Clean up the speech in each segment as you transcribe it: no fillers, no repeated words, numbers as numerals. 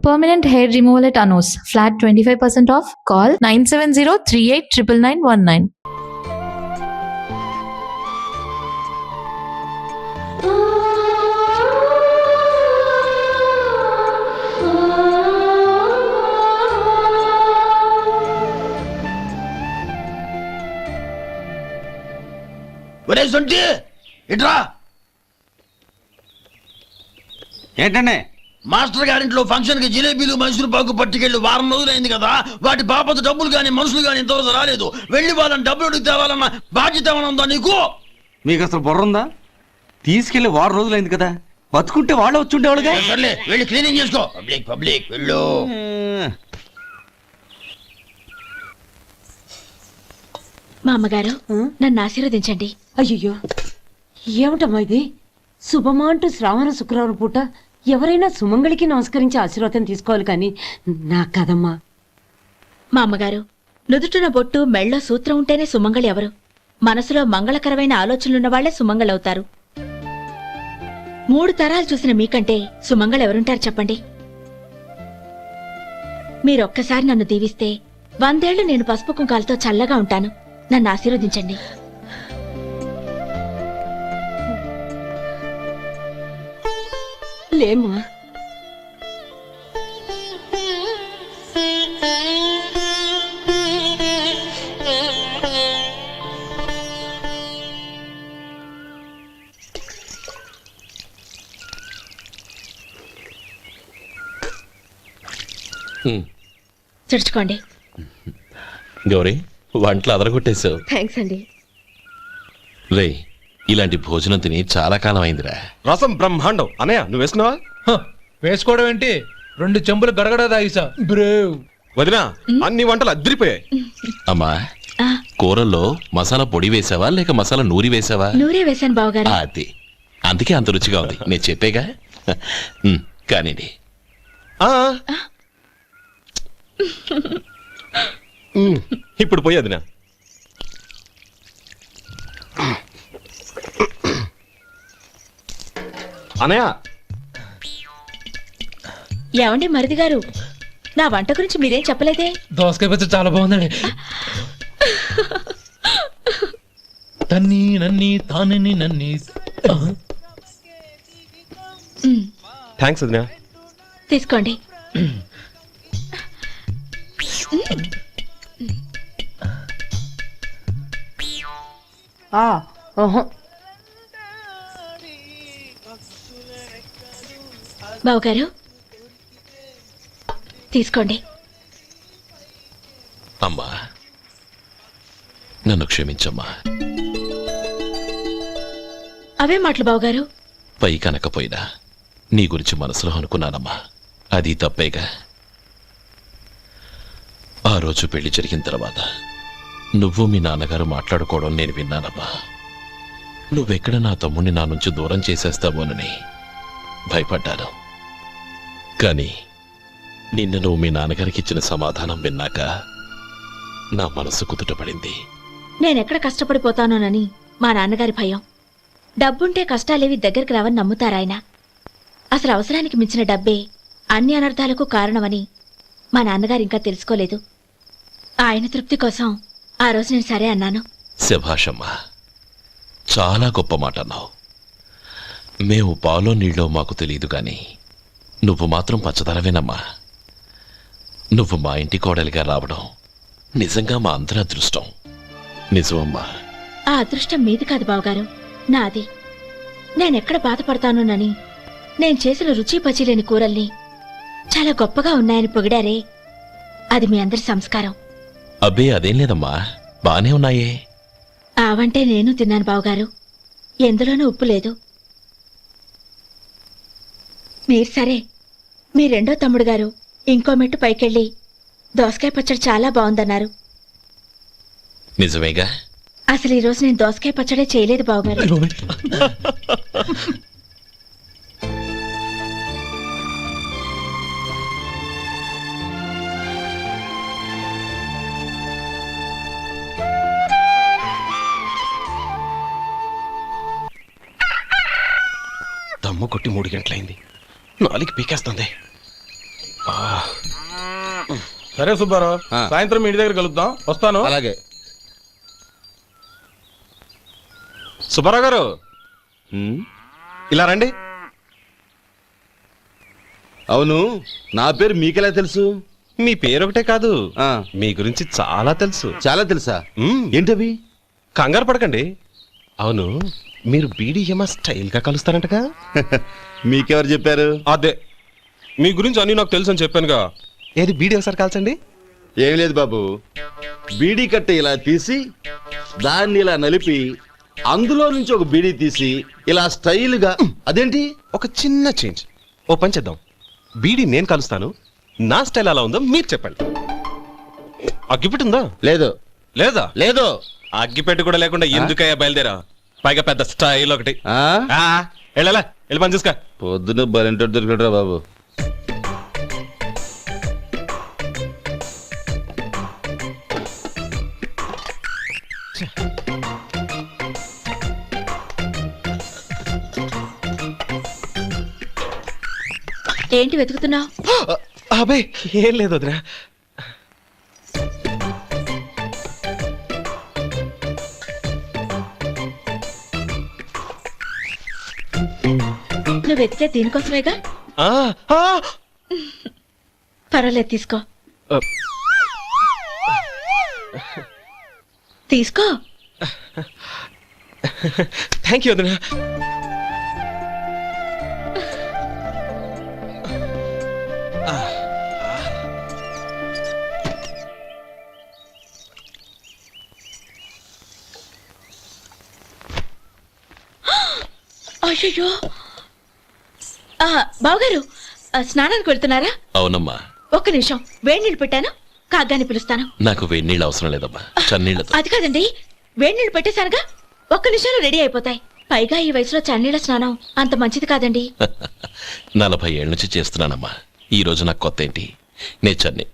Permanent hair removal at Anos. Flat 25% off. Call 970-389919. ఇట్రా ఏంటండి master గారింట్లో ఫంక్షన్ కి జిలేబీలు మైసూరు పాకు పట్టుకెళ్ళి వారం రోజులైంది కదా. వాటి బాపత డబ్బులు గాని మనుషులు గాని ఇంతవరకు రాలేదు. వెళ్ళి వాళ్ళని డబ్బులు అడిగి తేవాలన్న బాధ్యత ఏమైనా ఉందా నీకు? మీకు అసలు బుర్ర ఉందా? తీసుకెళ్లి వారం రోజులైంది కదా, బతుకుంటే వాళ్ళు వచ్చి ఉండేవాళ్ళుగా. సర్లే వెళ్ళి క్లీనింగ్ చేసుకో. పబ్లిక్ పబ్లిక్ వెళ్ళు. మా అమ్మగారు నన్ను ఆశీర్వదించండి. అయ్యో ఏమిటమ్మా ఇది? శుభమా అంటూ శ్రావణ శుక్రవారం పూట ఎవరైనా సుమంగళికి నమస్కరించి ఆశీర్వాదం తీసుకోవాలి కానీ నాకు కదమ్మా. మా అమ్మగారు నుదుటిన బొట్టు మెళ్ళో సూత్రం ఉంటేనే సుమంగళి ఎవరు? మనసులో మంగళకరమైన ఆలోచనలున్న వాళ్లే సుమంగళవుతారు. 3 తరాలు చూసిన మీకంటే సుమంగళ ఎవరుంటారు చెప్పండి? మీరొక్కసారి నన్ను దీవిస్తే 100 ఏళ్లు నేను పసుపు కుంకాలతో చల్లగా ఉంటాను. నన్ను ఆశీర్వదించండి. లేమ్మా. చుడుచుకోండి. గౌరీ, వంటలు అదరగొట్టేశావు. థ్యాంక్స్ అండి. రే, ఇలాంటి భోజనం తిని చాలా కాలం అయిందిరా. రసం బ్రహ్మాండం. అనయ్య నువ్వు వేసుకున్నావా? వేసుకోవడం ఏంటి, 2 చెంబులు గడగడ తాగిసా. బ్రేవ్ వదినా, అన్ని వంటలు అద్దరిపోయాయి. అమ్మా, కూరల్లో మసాలా పొడి వేసావా లేక మసాలా నూరి వేసావా? నూరే వేశాను బావగారు. అది అందుకే అంత రుచిగా ఉంది. నేను చెప్పేగా. కానివ్వండి. ఇప్పుడు పోయి వదినా. అనయ్య, ఏమండి మరిది గారు, నా వంట గురించి మీరేం చెప్పలేదే? దోసకాయ పచ్చడి చాలా బాగుందండి. తన్ని నన్ని తానని నన్ని. థ్యాంక్స్ వదినా. తీసుకోండి. బావగారు తీసుకోండి. అమ్మా, నన్ను క్షమించమ్మా. అవే మాటలు బావగారు. పై కనకపోయినా నీ గురించి మనసులో అనుకున్నానమ్మా. అది తప్పేగా. ఆ రోజు పెళ్లి జరిగిన తర్వాత నువ్వు మీ నాన్నగారు మాట్లాడుకోవడం నేను విన్నానమ్మా. నువ్వెక్కడ నా తమ్ముడిని నా నుంచి దూరం చేసేస్తావోనని భయపడ్డాను. కానీ నిన్న నువ్వు మీ నాన్నగారికి ఇచ్చిన సమాధానం విన్నాక నా మనసు కుదుటపడింది. నేనెక్కడ కష్టపడిపోతానోనని మా నాన్నగారి భయం. డబ్బుంటే కష్టాలేవి దగ్గరికి రావని నమ్ముతారాయన. అసలు అవసరానికి మించిన డబ్బే అన్ని అనర్థాలకు కారణమని మా నాన్నగారు ఇంకా తెలుసుకోలేదు. ఆయన తృప్తి కోసం ఆ రోజు నేను సరే అన్నాను. శభాషమ్మా, చాలా గొప్ప మాట అన్నావు. మేము పాలో నీళ్ళో మాకు తెలియదు కానీ నువ్వు మాత్రం పచ్చదనవేనమ్మా. నువ్వు మా ఇంటి కోడలిగా రావడం నిజంగా మా అందరి అదృష్టం. నిజమమ్మా. ఆ అదృష్టం మీది కాదు బావగారు, నాది. నేనెక్కడ బాధపడతానోనని నేను చేసిన రుచి పచిలేని కూరల్ని చాలా గొప్పగా ఉన్నాయని పొగిడారే, అది మీ అందరి సంస్కారం. అబ్బే అదేం లేదమ్మా, బానే ఉన్నాయే. ఆవంటే నేను తిన్నాను బావగారు, ఎందులోనూ ఉప్పు లేదు. మీరు సరే, మీ రెండో తమ్ముడు గారు ఇంకో మెట్టు పైకెళ్ళి దోసకాయ పచ్చడి చాలా బాగుందన్నారు. నిజమేగా? అసలు ఈరోజు నేను దోసకాయ పచ్చడే చేయలేదు బావగారు. దమ్ము కొట్టి 3 గంటలైంది. 4కి పీకేస్తుంది. సరే సుబ్బారావు, సాయంత్రం మీ ఇంటి దగ్గర కలుద్దాం. వస్తాను. అలాగే. సుబ్బారావు గారు ఇలా రండి. అవును, నా పేరు మీకెలా తెలుసు? మీ పేరు ఒకటే కాదు, మీ గురించి చాలా తెలుసు. చాలా తెలుసా? ఏంటవి? కంగారు పడకండి. అవును, మీరు బీడీఎం స్టైల్ గా కలుస్తారంటగా? మీకెవరు చెప్పారు? అదే, మీ గురించి అన్ని నాకు తెలుసు అని చెప్పానుగా. ఏది బీడీ ఒకసారి కాల్చండి. ఏం లేదు బాబు, బీడీ కట్ట ఇలా తీసి దాన్ని ఇలా నలిపి అందులో నుంచి ఒక బీడీ తీసి ఇలా స్టైల్గా. అదేంటి? ఒక చిన్న చేంజ్. ఓ పని చేద్దాం, బీడీ నేను కలుస్తాను, నా స్టైల్ అలా ఉందో మీరు చెప్పండి. అగ్గిపెట్టి ఉందా? లేదు. లేదా? లేదు. అగ్గిపెట్టి కూడా లేకుండా ఎందుకయ్యా బయలుదేరా? పైగా పెద్ద స్టైల్ ఒకటి. వెళ్ళాలా, వెళ్ళి పని చూసుకో. పొద్దున బరింటో దొరికడరా బాబు. ఏంటి వెతుకుతున్నావు? అబే ఏం లేదు వదినా. నువ్వు వెతికే దీనికోసమేగా. పర్వాలేదు, తీసుకో. తీసుకో. థ్యాంక్ యూ వదినా. అయ్యో, బావగారు స్నానానికి వెళ్తున్నారా? అవునమ్మా. ఒక్క నిమిషం, వేడి నీళ్ళు పెట్టాను, కాగ్గాని పిలుస్తాను. నాకు వేడి నీళ్ళు అవసరం లేదమ్మా, చన్నీళ్ళతో. అది కాదండి, వేడి నీళ్ళు పెట్టేశానుగా, ఒక్క నిమిషంలో రెడీ అయిపోతాయి. పైగా ఈ వయసులో చన్నీళ్ళ స్నానం అంత మంచిది కాదండి. 40 ఏళ్ళ నుంచి చేస్తున్నానమ్మా. ఈ రోజు నాకు కొత్త ఏంటి? నే చన్ని.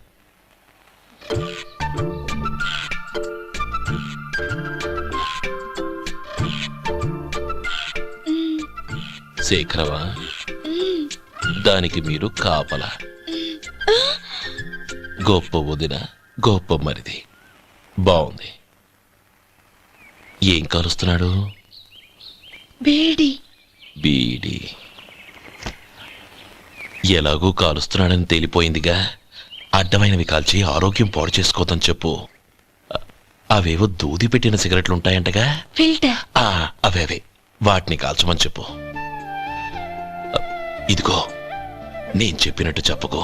శేఖరవా, దానికి మీరు కాపలా. గొప్ప వదిన, గొప్ప మరిది. బాగుంది. ఏం కలుస్తున్నాడు? బీడి. బీడి ఎలాగూ కాలుస్తున్నాడని తేలిపోయిందిగా. అడ్డమైనవి కాల్చి ఆరోగ్యం పాడు చేసుకోదని చెప్పు. అవేవో దూది పెట్టిన సిగరెట్లు ఉంటాయంటగా, ఫిల్టర్. అవే వాటిని కాల్చమని చెప్పు. ఇదిగో, నేను చెప్పినట్టు చెప్పుకో.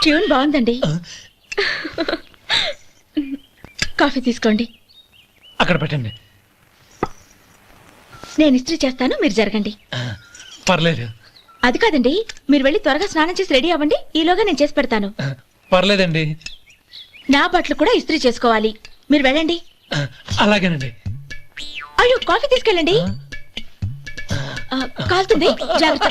ట్యూన్ బాగుందండి. కాఫీ తీసుకోండి. అక్కడ పెట్టండి. నేను ఇస్త్రీ చేస్తాను, మీరు జరగండి. పర్లేదు. అది కాదండి, మీరు వెళ్ళి త్వరగా స్నానం చేసి రెడీ అవ్వండి, ఈలోగా నేను చేసి పెడతాను. పర్లేదండి. నా బట్టలు కూడా ఇస్త్రీ చేసుకోవాలి, మీరు వెళ్ళండి. అలాగేనండి. అయ్యో, కాఫీ తీసుకెళ్ళండి. కాలుతుంది, జాగ్రత్త.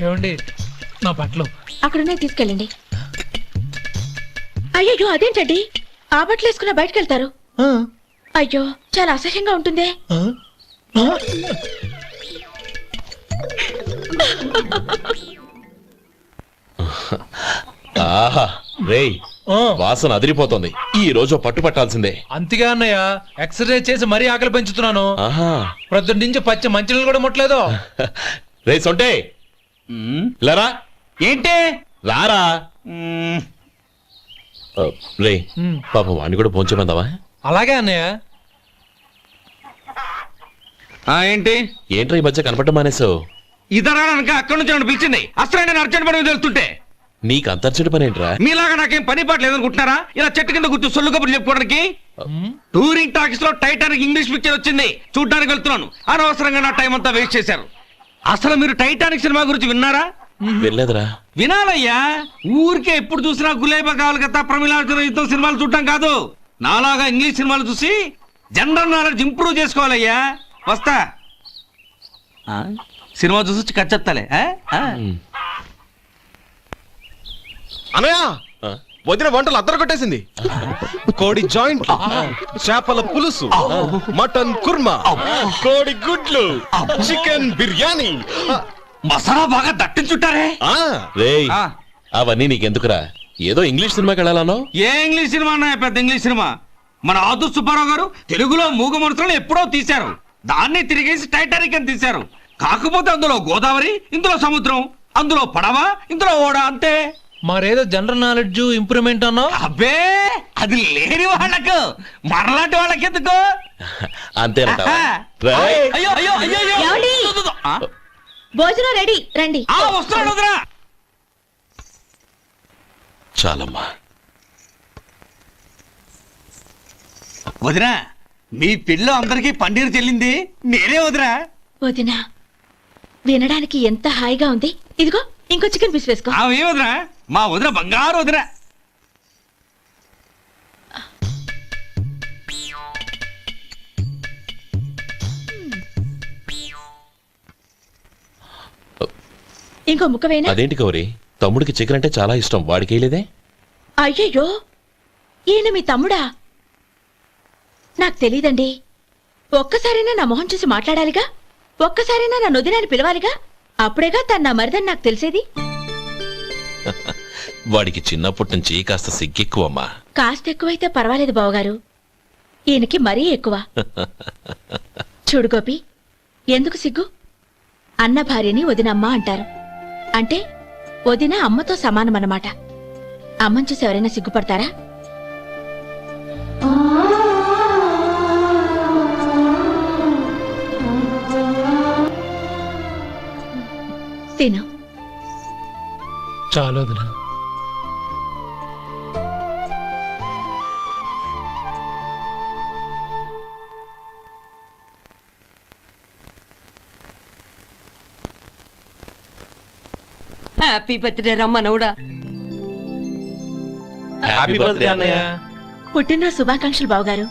ఏమండి, నా బట్టలు అక్కడున్నాయి, తీసుకెళ్ళండి. అయ్యో, అదేంటండి, ఆ బట్టలు వేసుకున్న బయటకు వెళ్తారు? అయ్యో, చాలా అసహ్యంగా ఉంటుందే. ఆహా రేయ్, వాసన అదిరిపోతుంది. ఈ రోజు పట్టు పట్టాల్సిందే. అంతగా అన్నయ్య, ఎక్సర్సైజ్ చేసి మరీ ఆకలి పెంచుతున్నాను. ప్రొద్దున నుంచి పచ్చ మంచినీళ్ళు కూడా ముట్టలేదు. రే సొంటే, లరా. ఏంటి? రారా. రే పాపం వాడిని కూడా పోంచమందావా? అలాగే అన్నయ్య. ఏంటి? ఏంట్రా ఈ మధ్య కనపడటం మానేసావు? ఇద్దరా అక్కడి నుంచి నన్ను పిలిచింది. అసలు నేను అర్జెంట్ పని వెళ్తుంటే నీకు అంతర్చడి పని ఏంట్రా? మీలాగా నాకేం పని పాట లేదనుకుంటున్నారా? ఇలా చెట్టు కింద కూర్చో సొల్లు కబుర్లు చెప్పుకోవడానికి. టూరింగ్ టాకీస్ లో టైటానిక్ ఇంగ్లీష్ పిక్చర్ వచ్చింది, చూడ్డానికి వెళ్తున్నాను. అనవసరంగా నా టైం అంతా వేస్ట్ చేశారు. అసలు మీరు టైటానిక్ సినిమా గురించి విన్నారా? వెళ్ళలేదురా. వినాలయ్యా, ఊరికే ఎప్పుడు చూసినా గులేబా కావాలి కదా ప్రమిళార్జున యుద్ధం సినిమాలు చూడటం కాదు. నాలాగా ఇంగ్లీష్ సినిమాలు చూసి జనరల్ నాలెడ్జ్ ఇంప్రూవ్ చేసుకోవాలయ్యా. వస్తా. సినిమా చూసి కచ్చెత్తాలే. అనయ్య వదిన వంటలు అద్దరు కొట్టేసింది. కోడి జాయింట్, చేపల పులుసు, మటన్ కుర్మా, కోడి గుడ్లు, చికెన్ బిర్యానీ, మసాలా బాగా దట్టించుంటారే. రేయ్, అవన్నీ నీకెందుకురా? ఏదో ఇంగ్లీష్ సినిమాకి వెళ్ళాలనో. ఏ ఇంగ్లీష్ సినిమా అన్నా? పెద్ద ఇంగ్లీష్ సినిమా. మన ఆదు సుబ్బారావు గారు తెలుగులో మూగ మనుషులను ఎప్పుడో తీశారు. దాన్ని తిరిగేసి టైటానిక్ అని తీశారు. కాకపోతే అందులో గోదావరి, ఇందులో సముద్రం, అందులో పడవ, ఇందులో ఓడ, అంతే. మరేదో జనరల్ నాలెడ్జ్ ఇంప్రూవ్మెంట్ అన్నా? అబ్బే, అది లేని వాళ్ళకు, మరలాంటి వాళ్ళకి ఎందుకు? అంతేనట. అయ్యో అయ్యో అయ్యో ఏమండి? భోజనం రెడీ, రండి. వస్తున్నాడు వదరా. చాలమ్మా. వదినా, మీ పిల్ల అందరికీ పన్నీరు చెల్లింది నేనే వదినా. వదినా, వినడానికి ఎంత హాయిగా ఉంది. ఇదిగో ఇంకో చికెన్ పీస్ వేసుకో. ఏ వదినా, మా వదిన బంగారు వదినా. ఇంకో ముక్క వేయనా? అదేంటి గౌరీ, తమ్ముడికి చికెన్ అంటే చాలా ఇష్టం, వాడికి వేయలేదే? అయ్యయ్యో, ఈయన మీ తమ్ముడా? నాకు తెలీదండి. ఒక్కసారైనా నా మొహం చూసి మాట్లాడాలిగా, ఒక్కసారైనా నా నొదినాన్ని పిలవాలిగా, అప్పుడేగా తన నా మరిదని నాకు తెలిసేది. వాడికి చిన్నప్పటి నుంచి కాస్త సిగ్గెక్కువమ్మా. కాస్త ఎక్కువైతే పర్వాలేదు బావగారు, ఈయనకి మరీ ఎక్కువ. చూడు గోపి, ఎందుకు సిగ్గు? అన్న భార్యని వదినమ్మ అంటారు. అంటే వదిన అమ్మతో సమానమన్నమాట. అమ్మని చూసి ఎవరైనా సిగ్గుపడతారా? తిను. చాలు వదినా. హ్యాపీ బర్త్డే రమ్మనవుడా. హ్యాపీ బర్త్డే అన్నయ్య. పుట్టినరోజు శుభాకాంక్షలు బావగారు.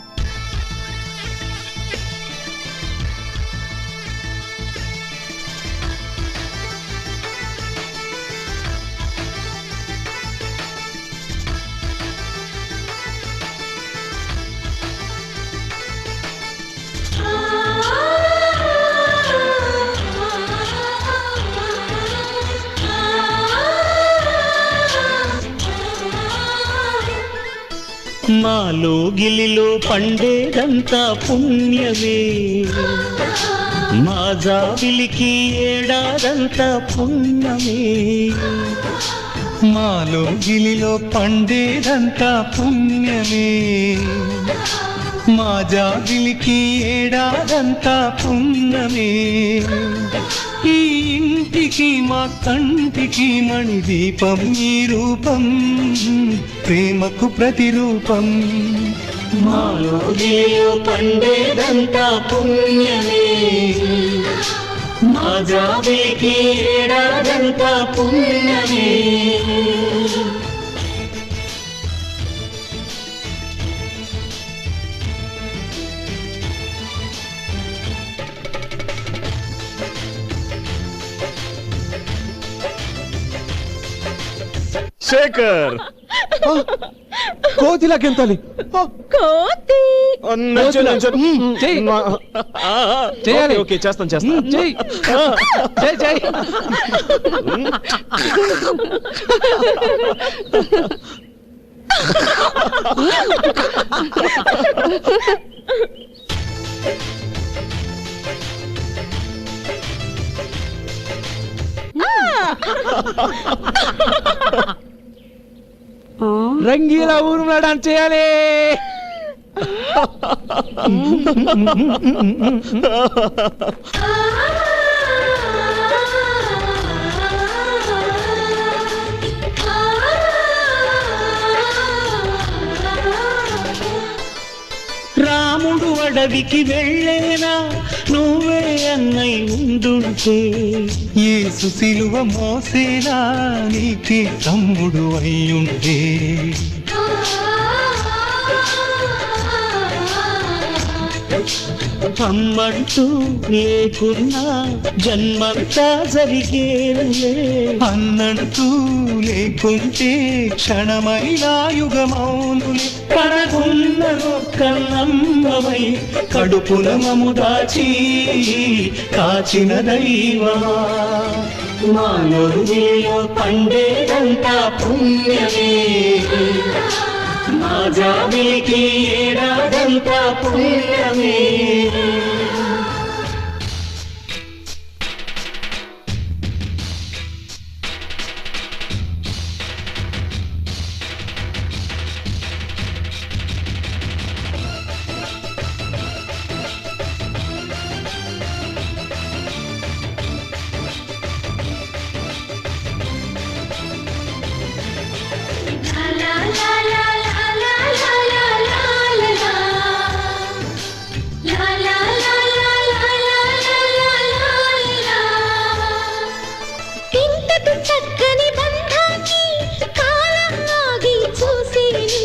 మాలో గిలిలో పండేదంతా పుణ్యమే, మా జాబిలికి ఏడాదంతా పుణ్యమే. మాలో గిలిలో పండేదంతా పుణ్యమే, మా జాబిలికి ఏడాదంతా పుణ్యమే. ఈ ఇంటికి మా కంటికి మణిదీపం ఈ రూపం, ప్రేమకు ప్రతిరూపం. మాలో గిలిలో పండేదంతా పుణ్యమే, మా జాబిలికి ఏడాదంతా పుణ్యమే. శేఖర్, కోతిలా గెంతాలి. కోతి చేయాలి. ఓకే, చేస్తాను చేస్తాను. రంగీలా ఊరు డాన్స్ చేయాలి. రాముడు వడ అడవికి వెళ్ళేనా నువ్వే అన్నై ఉండుంటే యేసు సిలువ మోసేనా నీకే తమ్ముడు అయ్యుంటే అమ్మంటూ లేకున్నా జన్మంతా జరిగేనులే అన్నంటూ లేకుంటే క్షణమైనా యుగమౌనులే కడగున్న కన్నమ్మవై కడుపుల మము దాచి కాచిన దైవమా మానవుడిలో పండేదంతా పుణ్యమే మా జాబిలికి ఏడాదంతా పుణ్యమే చక్కని బంధాన్ని కాలం ఆగి చూసేను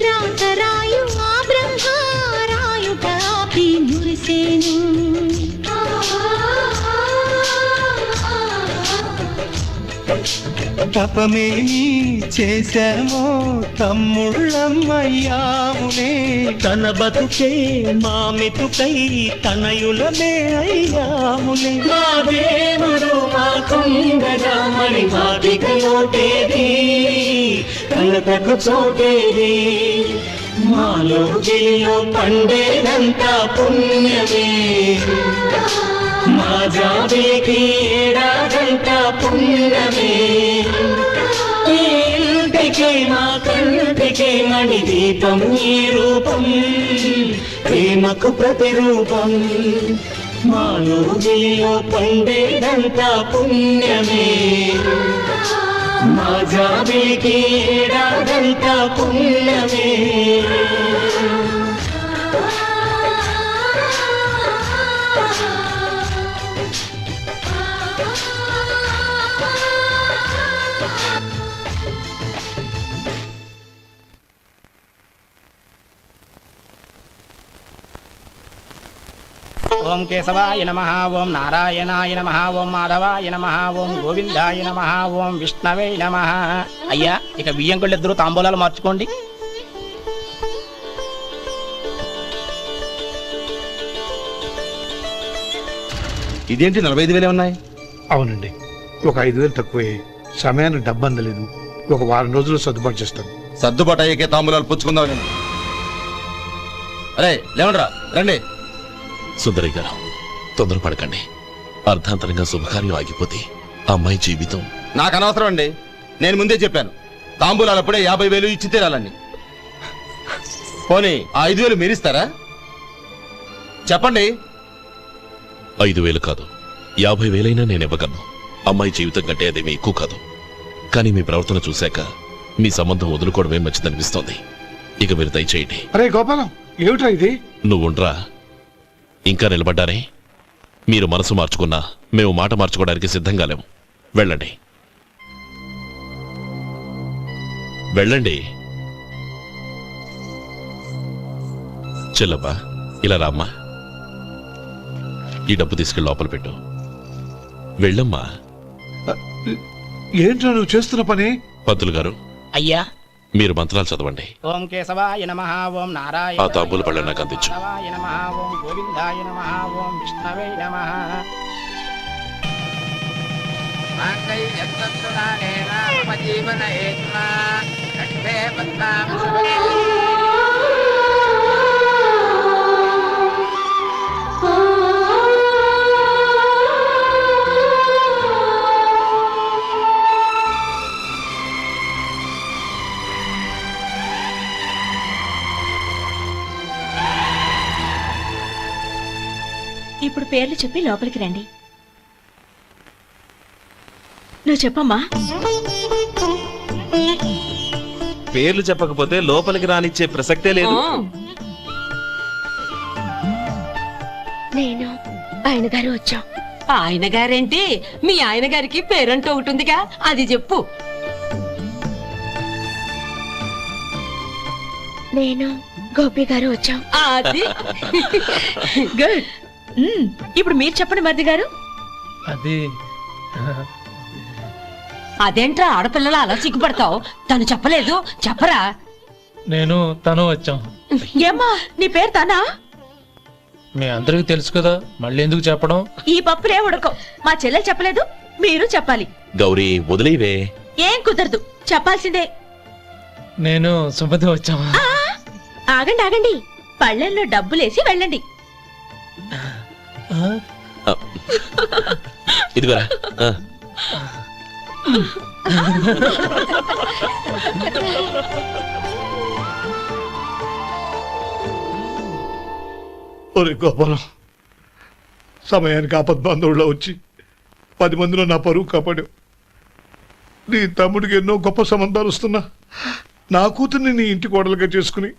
రాతరాయు ఆ బ్రహ్మ రాయుట ఆపి మురిసేను తపమేమి చేశామో తమ్ముళ్ళమ్మయ్యాములే తన బతుకే మా మెతుకై తనయులమే అయ్యాములే మా దేవుడు మాకుండగా మరి మా దిగలోటేది కలతకు చోటేది మాలో గిలిలో పండేదంతా పుణ్యమే మా జాబిలికి ఏడాదంతా పుణ్యమే ఇంటికి మా కంటికి మణి దీపం ఈ రూపం ప్రేమకు ప్రతిరూపం మాలో గిలిలో పండేదంతా పుణ్యమే మా జాబిలికి ఏడాదంతా పుణ్యమే ఓం కేశవాయ నమః ఓం నారాయణాయ నమః ఓం మాధవాయ నమః ఓం గోవిందాయ నమః ఓం విష్ణవే నమః. అయ్యా ఇక బియ్యంకుళ్ళు ఇద్దరు తాంబూలాలు మార్చుకోండి. ఇదేంటి 45,000 ఉన్నాయి? అవునండి, ఒక 5,000 తక్కువే. సమయానికి డబ్బు అందలేదు. ఒక వారం రోజుల్లో సర్దుబాటు చేస్తాను. సర్దుబాటు అయ్యాకే తాంబూలాలు పుచ్చుకుందాం. అరే లేవండ్రా రండి. సుందరి గారు తొందరపడకండి. అర్ధాంతరంగా శుభకార్యం ఆగిపోతే అమ్మాయి జీవితం. నాకు అనవసరం అండి, నేను ముందే చెప్పాను. తాంబూలాలు అప్పుడే 50,000 ఇచ్చి తీరాలని. పోనీ ఆ 5,000 మీరిస్తారా? చెప్పండి. 5,000 కాదు, 50,000 నేను ఇవ్వగలను. అమ్మాయి జీవితం కంటే అదేమీ ఎక్కువ కాదు. కానీ మీ ప్రవర్తన చూశాక మీ సంబంధం వదులుకోవడమే మంచిదనిపిస్తోంది. ఇక మీరు దయచేయండి. అరే గోపాలం, ఏమిట్రా ఇది? నువ్వుండ్రా. ఇంకా నిలబడ్డారే? మీరు మనసు మార్చుకున్నా మేము మాట మార్చుకోవడానికి సిద్ధంగా లేము. వెళ్ళండి వెళ్ళండి. చెల్లబ్బా ఇలా రామ్మా. ఈ డబ్బు తీసుకెళ్ళి లోపల పెట్టు. వెళ్ళమ్మా. ఏంట్రా నువ్వు చేస్తున్న పని? పంతులు గారు, అయ్యా మీరు మంత్రాలు చదవండి. ఓం కేశవాయ నమః ఓం నారాయణ ఆ తాంబూల పళ్ళ నాకు అందించు. నమః ఓం గోవిందాయ నమః ఓం విష్ణవే నమః. ఇప్పుడు పేర్లు చెప్పి లోపలికి రండి. నువ్వు చెప్పమ్మా. పేర్లు చెప్పకపోతే లోపలికి రానిచ్చే ప్రసక్తే లేదు. నేను ఆయన గారు వచ్చాం. ఆయన గారేంటి, మీ ఆయన గారికి పేరంటూ ఒకటి ఉందిగా, అది చెప్పు. నేను గోపి గారు వచ్చాం. అది గుడ్. ఇప్పుడు మీరు చెప్పండి మరిది గారు. అది అదేంట్రా ఆడపిల్లలు అలా సిగ్గుపడతావు? తను చెప్పలేదు, చెప్పరా. నేను తను వచ్చాం. ఏమ్మా నీ పేరు తానా? మీ అందరికి తెలుసు కదా, మళ్ళీ ఎందుకు చెప్పడం? ఈ పప్పులే ఉడకం. మా చెల్లెలు చెప్పలేదు, మీరు చెప్పాలి. గౌరీ వదిలేవే. ఏం కుదరదు, చెప్పాల్సిందే. నేను సుమతి వచ్చాం. ఆగండి ఆగండి, పళ్ళెంలో డబ్బులేసి వెళ్ళండి. ఇదిగోరా. ఒరే గోపాలం, సమయానికి ఆపద్బాంధవుల్లో వచ్చి 10 మందిలో నా పరువు కాపాడావు. నీ తమ్ముడికి ఎన్నో గొప్ప సంబంధాలు వస్తున్నా నా కూతుర్ని నీ ఇంటి కోడలుగా చేసుకుని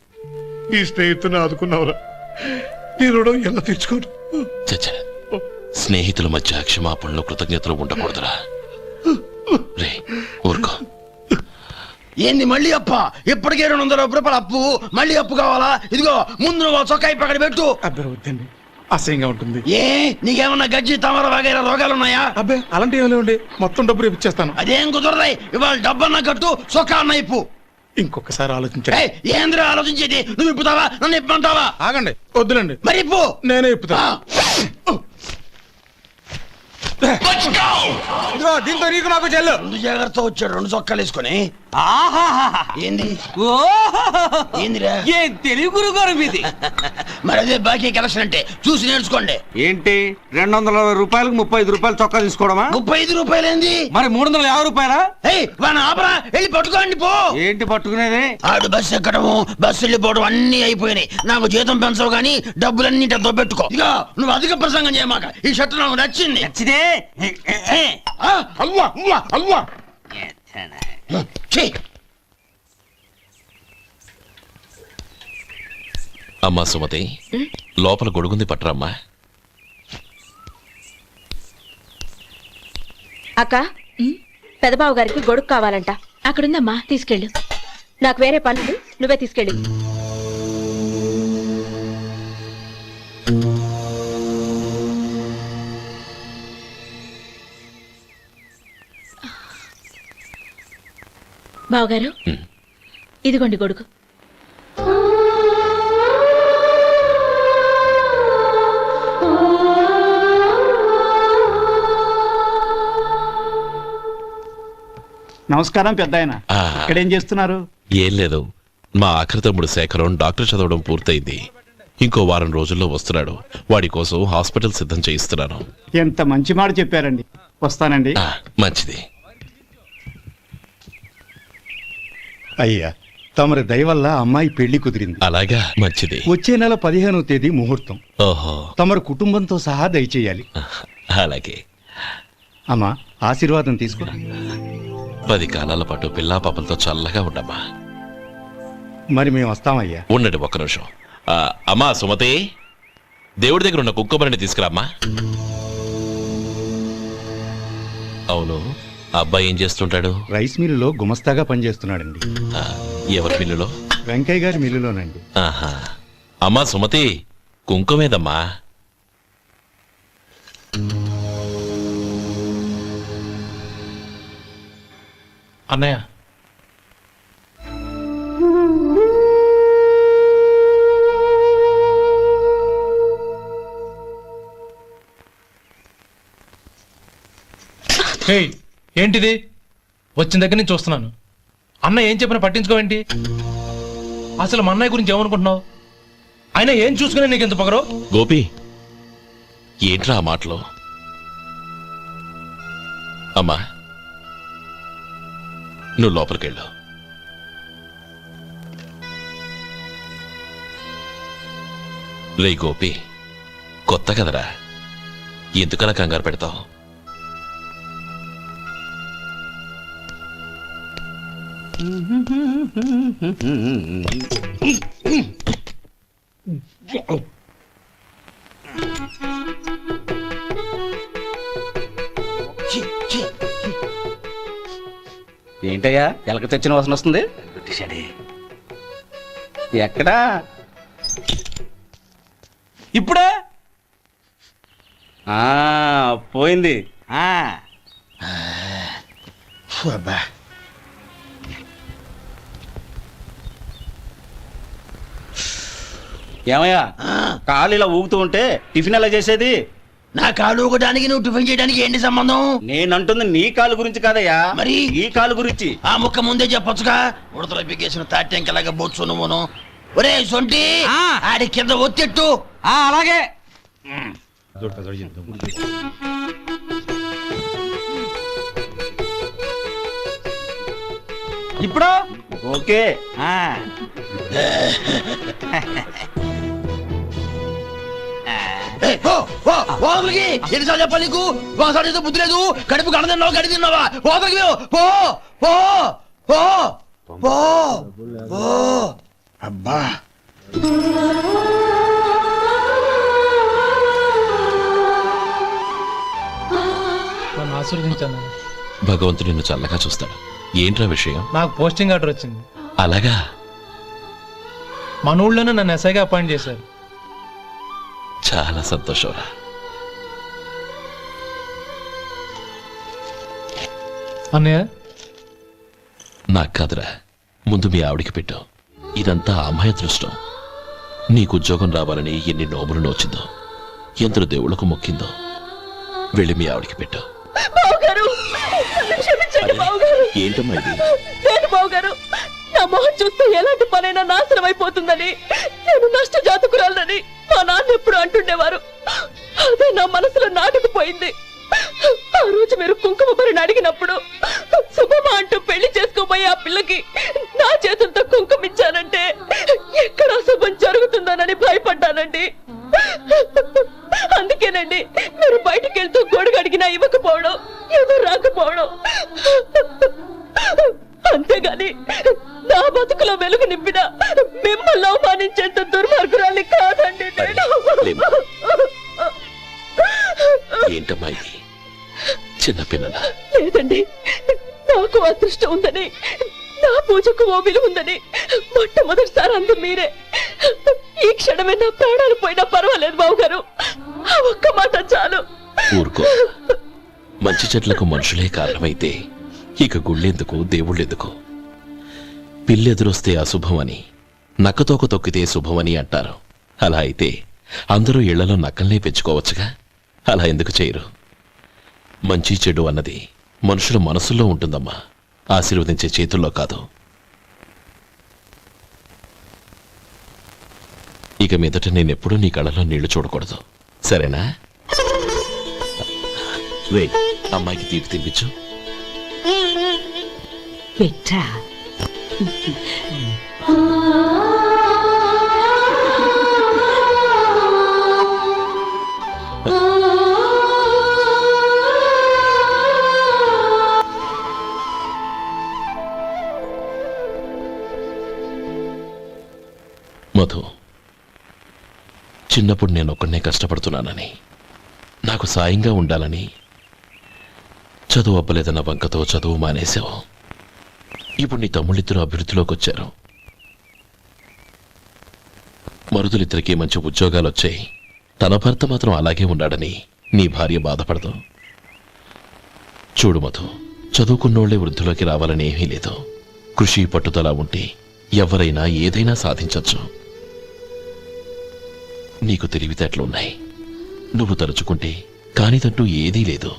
నీ స్నేహితుని ఆదుకున్నావురా. నీ రుణం ఎలా తీర్చుకోరు? చచ్చా, స్నేహితుల మధ్య క్షమాపణలు కృతజ్ఞతలు ఉండకూడదురా. రే ఊరుకో. ఏంది మళ్ళీ అప్ప? ఇప్పటికే 200 రూపాయల అప్పు, మళ్ళీ అప్పు కావాలా? ఇదిగో ముందు నువ్వు చొక్కా పక్కన పెట్టు. అబ్బే వద్దండి, అసహ్యంగా ఉంటుంది. ఏ నీకేమన్నా గజ్జి తమర వగైరా రోగాలున్నాయా? అబ్బే అలాంటి ఏమీ లేవండి, మొత్తం డబ్బు రేపు ఇచ్చేస్తాను. అదేం కుదరదాయి. ఇవాళ డబ్బన్నా కట్టు, చొక్కా అన్న ఇప్పు. ఇంకొకసారి ఆలోచించండి. ఏంద్ర ఆలోచించేది? నువ్వు ఇప్పుతావా, నన్ను ఇప్పమంటావా? ఆగండి, వద్దులండి. మరి ఇప్పు. నేనే ఇప్పుతా. ఇదిగో దీంతో నీకు నాకు చెల్లు. 2 జాగ్రత్త వచ్చాడు, 2 చొక్కాలు వేసుకొని. ఏంది ఏందిరా? ఏ తెలుగు గురుగారు మీది? మరి అదే బాకీ కలెక్షన్ అంటే చూసి నేర్చుకోండి. ఏంటి 220 రూపాయలకు 35 రూపాయలు చొక్కా తీసుకోవడమా? 35 రూపాయలు ఏంది? మరి 350 రూపాయలా? వాడిని ఆపరా, వెళ్ళి పట్టుకోండి పో. ఏంటి పట్టుకునేది? ఆడు బస్సు ఎక్కడము, బస్సు వెళ్ళిపోవడం అన్ని అయిపోయినాయి. నాకు జీతం పెంచవు గానీ డబ్బులన్నీ దొబ్బెట్టుకో. ఇక నువ్వు అధిక ప్రసంగం చేయమాక. ఈ షర్ట్ నాకు నచ్చింది. నచ్చిదే. అల్వా అల్వా అల్వా. అమ్మా సుమతి, లోపల గొడుగుంది పట్టరమ్మా. అక్క, పెదబాబు గారికి గొడుగు కావాలంట. అక్కడుందమ్మా, తీసుకెళ్ళు. నాకు వేరే పనులు, నువ్వే తీసుకెళ్ళు. బావగారు, ఇదిగోండి గొడుగు. నమస్కారం పెద్ద ఆయన. ఇక్కడేం చేస్తున్నారు? ఏం లేదు, మా ఆఖరి తమ్ముడు శేఖరం డాక్టర్ చదవడం పూర్తయింది. ఇంకో వారం రోజుల్లో వస్తున్నాడు. వాడి కోసం హాస్పిటల్ సిద్ధం చేయిస్తున్నాను. ఎంత మంచి మాట చెప్పారండి. వస్తానండి. మంచిది. అయ్యా, తమరి దయ వల్ల అమ్మాయి పెళ్లి కుదిరింది. అలాగా, మంచిది. వచ్చే నెల 15వ తేదీ ముహూర్తం. ఓహో. తమరు కుటుంబంతో సహా దయచేయాలి. అలాగే. అమ్మా, ఆశీర్వాదం తీసుకో. 10 కాలాల పాటు పిల్లా పాపలతో చల్లగా ఉండమ్మా. మరి మేము వస్తామయ్యా. ఉండండి ఒక్క నిమిషం. అమ్మా సుమతి, దేవుడి దగ్గర ఉన్న కుక్కబరిని తీసుకురామ్మా. అవును, అబ్బాయి ఏం చేస్తుంటాడు? రైస్ మిల్లులో గుమస్తాగా పనిచేస్తున్నాడండి. ఎవరి మిల్లులో? వెంకయ్య గారి మిల్లులోనండి. ఆహా. అమ్మా సుమతి, కుంకుమేదమ్మా? అన్నయ్య, ఏంటిది? వచ్చిన దగ్గర నుంచి చూస్తున్నాను. అన్న ఏం చెప్పినా పట్టించుకోవేంటి? అసలు మా అన్నయ్య గురించి ఏమనుకుంటున్నావు? ఆయన ఏం చూసుకునే నీకు ఎంత పొగరు? గోపి, ఏంట్రా ఆ మాటలు? అమ్మా, నువ్వు లోపలికెళ్ళు. రే గోపి, కొత్త కదరా, ఎందుకలా కంగారు పెడతావు? ఏంటయ్యా ఎలక తెచ్చిన వాసన వస్తుంది? ఎక్కడా? ఇప్పుడే పోయింది. ఏమయ్యా కాలు ఇలా ఊగుతూ ఉంటే టిఫిన్ ఎలా చేసేది? నా కాలు ఊగడానికి నువ్వు టిఫిన్ చేయడానికి ఏంటి సంబంధం? నేనంటుంది నీ కాలు గురించి కాదయ్యా, మరి ఈ కాలు గురించి. ఆ ముక్క ముందే చెప్పొచ్చుగా. ఉడతలో బిగ్గేసిన తాటెంకలాగా బొచ్చు నువ్వును. ఒరే సొంటి, ఆడి కింద ఒత్తెట్టు. అలాగే. ఇప్పుడు ఓకే. ఎన్నిసార్లు చెప్పాలి నీకు? ఒకసారి బుద్ధి లేదు. కడుపు గడ తిన్నావు, గడి తిన్నావా? పోతలకి పో పో పో పో పో. అబ్బా నన్ను ఆశీర్వదించాను. భగవంతుడు నిన్ను చల్లగా చూస్తాడు. ఏంట్రా విషయం? నాకు పోస్టింగ్ ఆర్డర్ వచ్చింది. అలాగా? మన ఊళ్ళోనే నన్ను ఎస్ఐగా అపాయింట్ చేశారు. చాలా సంతోషంరా. అన్నయ్య నాకు కాదురా, ముందు మీ ఆవిడికి పెట్టు. ఇదంతా అమ్మాయి దృష్టం. నీకు ఉద్యోగం రావాలని ఎన్ని నోములు నోచిందో, ఎందరు దేవుళ్లకు మొక్కిందో. వెళ్ళి మీ ఆవిడికి పెట్టు. ఏంటమ్మా ఇది? బావుగారు, నా మొహం చూస్తే ఎలాంటి పనైనా నాశనం అయిపోతుందని, నేను నష్ట జాతకురాలని మా నాన్న ఎప్పుడు అంటుండేవారు. అదే నా మనసులో నాటుకుపోయింది. ఆ రోజు మీరు కుంకుమ భరిని అడిగినప్పుడు శుభమా అంటూ పెళ్లి చేసుకోబోయే ఆ పిల్లకి నా చేతులతో కుంకుమ ఇచ్చానంటే ఎక్కడ శుభం జరుగుతుందోనని భయపడ్డానండి. అందుకేనండి మీరు బయటికి వెళ్తూ గొడుగు అడిగినా ఇవ్వకపోవడం, ఎవరు రాకపోవడం. అంతేగాని నా బతుకులో వెలుగు నింపిన మిమ్మల్ని అవమానించేంత దుర్మార్గురాలి కాదండి నేను. ఏంటమ్మా ఇది? చిన్నపిల్లల లేదండి, నాకు అదృష్టం ఉందని, నా పూజకు ఓ విలువ ఉందని మొట్టమొదటిసారి అందు మీరే. ఈ క్షణమే నా ప్రాణాలు పోయినా పర్వాలేదు బావుగారు, ఆ ఒక్క మాట చాలు. ఊరుకో. మంచి చెట్లకు మనుషులే కారణమైతే ఇక గుళ్ళెందుకు, దేవుళ్ళెందుకు? పిల్లెదురొస్తే అశుభమని, నక్కతోక తొక్కితే శుభమని అంటారు. అలా అయితే అందరూ ఇళ్లలో నక్కల్నే పెంచుకోవచ్చుగా. అలా ఎందుకు చేయరు? మంచి చెడు అన్నది మనుషుల మనసుల్లో ఉంటుందమ్మా, ఆశీర్వదించే చేతుల్లో కాదు. ఇక మీదట నేనెప్పుడూ నీ కళ్ళలో నీళ్లు చూడకూడదు, సరేనా? వే, అమ్మాయికి తీపి తినిపించు. పెట్టా మధు, చిన్నప్పుడు నేను ఒక్కడనే కష్టపడుతున్నానని, నాకు సాయంగా ఉండాలని చదువు అవ్వలేదన్న వంకతో చదువు మానేశావు. ఇప్పుడు నీ తమ్ముళ్ళిద్దరూ అభివృద్ధిలోకి వచ్చారు. మరుదులిద్దరికీ మంచి ఉద్యోగాలు వచ్చాయి. తన భర్త మాత్రం అలాగే ఉన్నాడని నీ భార్య బాధపడదు. చూడు మధు, చదువుకున్నోళ్లే వృద్ధిలోకి రావాలని ఏమీ లేదు. కృషి పట్టుదల ఉంటే ఎవరైనా ఏదైనా సాధించవచ్చు. నీకు తెలివితేటలున్నాయి. నువ్వు తలుచుకుంటే కానిదంటూ ఏదీ లేదు.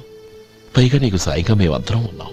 పైగా నీకు సాయిగా మేమందరం ఉన్నాం.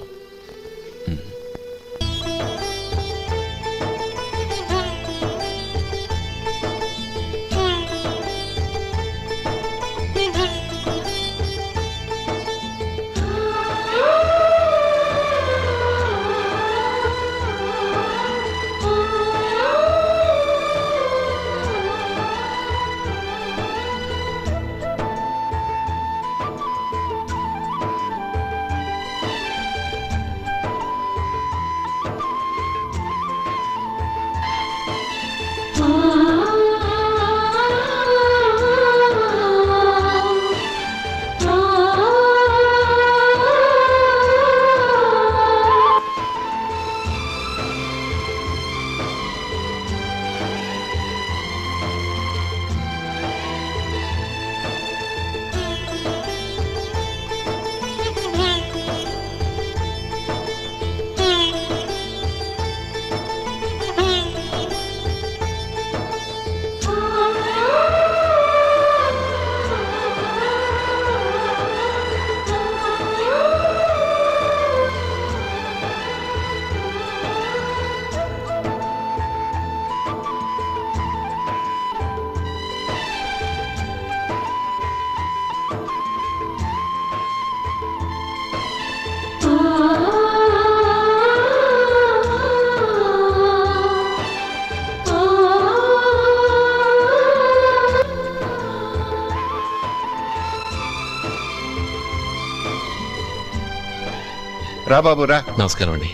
రా బాబు రా. నమస్కారం అండి.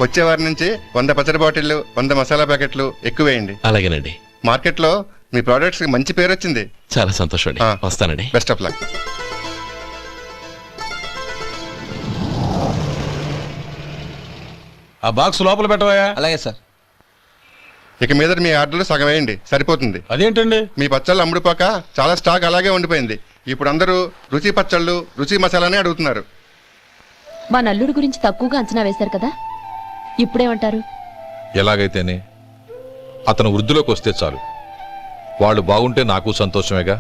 వచ్చే వారి నుంచి 100 పచ్చడి బాటిళ్లు 100 మసాలా ప్యాకెట్లు ఎక్కువేయండి. అలాగేనండి. మార్కెట్లో మీ ప్రోడక్ట్స్ మంచి పేరు వచ్చింది. చాలా సంతోషం అండి. వస్తానండి. Best of luck. ఆ బాక్స్ లోపల పెట్టవా? అలాగే సార్. ఇక మీద మీ ఆర్డర్లు సగం వేయండి, సరిపోతుంది. అదేంటండి? మీ పచ్చళ్ళు అమ్ముడుపోక చాలా స్టాక్ అలాగే ఉండిపోయింది. ఇప్పుడు అందరూ రుచి పచ్చళ్ళు రుచి మసాలానే అడుగుతున్నారు. మా నల్లుడి గురించి తక్కువగా అంచనా వేశారు కదా, ఇప్పుడేమంటారు? ఎలాగైతేనే అతను వృద్ధిలోకి వస్తే చాలు. వాళ్ళు బాగుంటే నాకు సంతోషమేగా.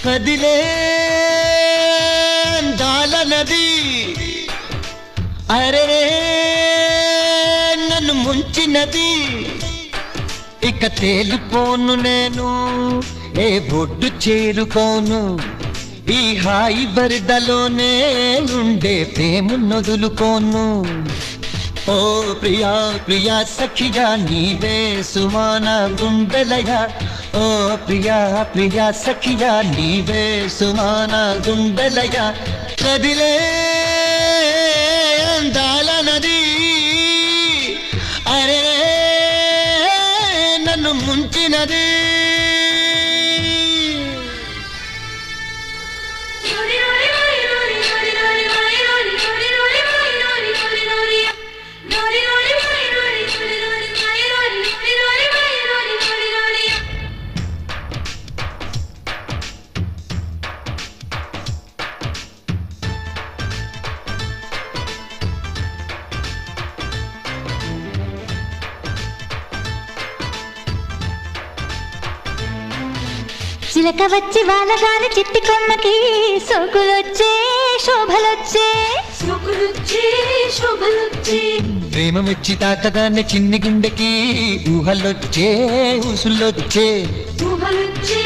కదిలే అందాల నది, అరే నన్ను ముంచినది, ఇక తేలిపోను నేను, ఏ బొడ్డు చేరుకోను, ఈ హాయి బరిదలోనే ఉండే ప్రేమ నొదులుకోను. ఓ ప్రియా ప్రియా సఖియా నీవే సుమాన గుండెలయ, ఓ ప్రియా ప్రియా సఖియా నీవే సుమాన గుండెలయ. కదిలే అందాల నది, అరే నన్ను ముంచినది. చిలక వచ్చి వానగాని చిట్టి కొమ్మకి సోకులొచ్చే శోభలొచ్చే, సోకులొచ్చే శోభలొచ్చే, ప్రేమ మెచ్చి తాకగానే చిన్ని గుండెకి ఊహలొచ్చే ఊసులొచ్చే, ఊహలొచ్చే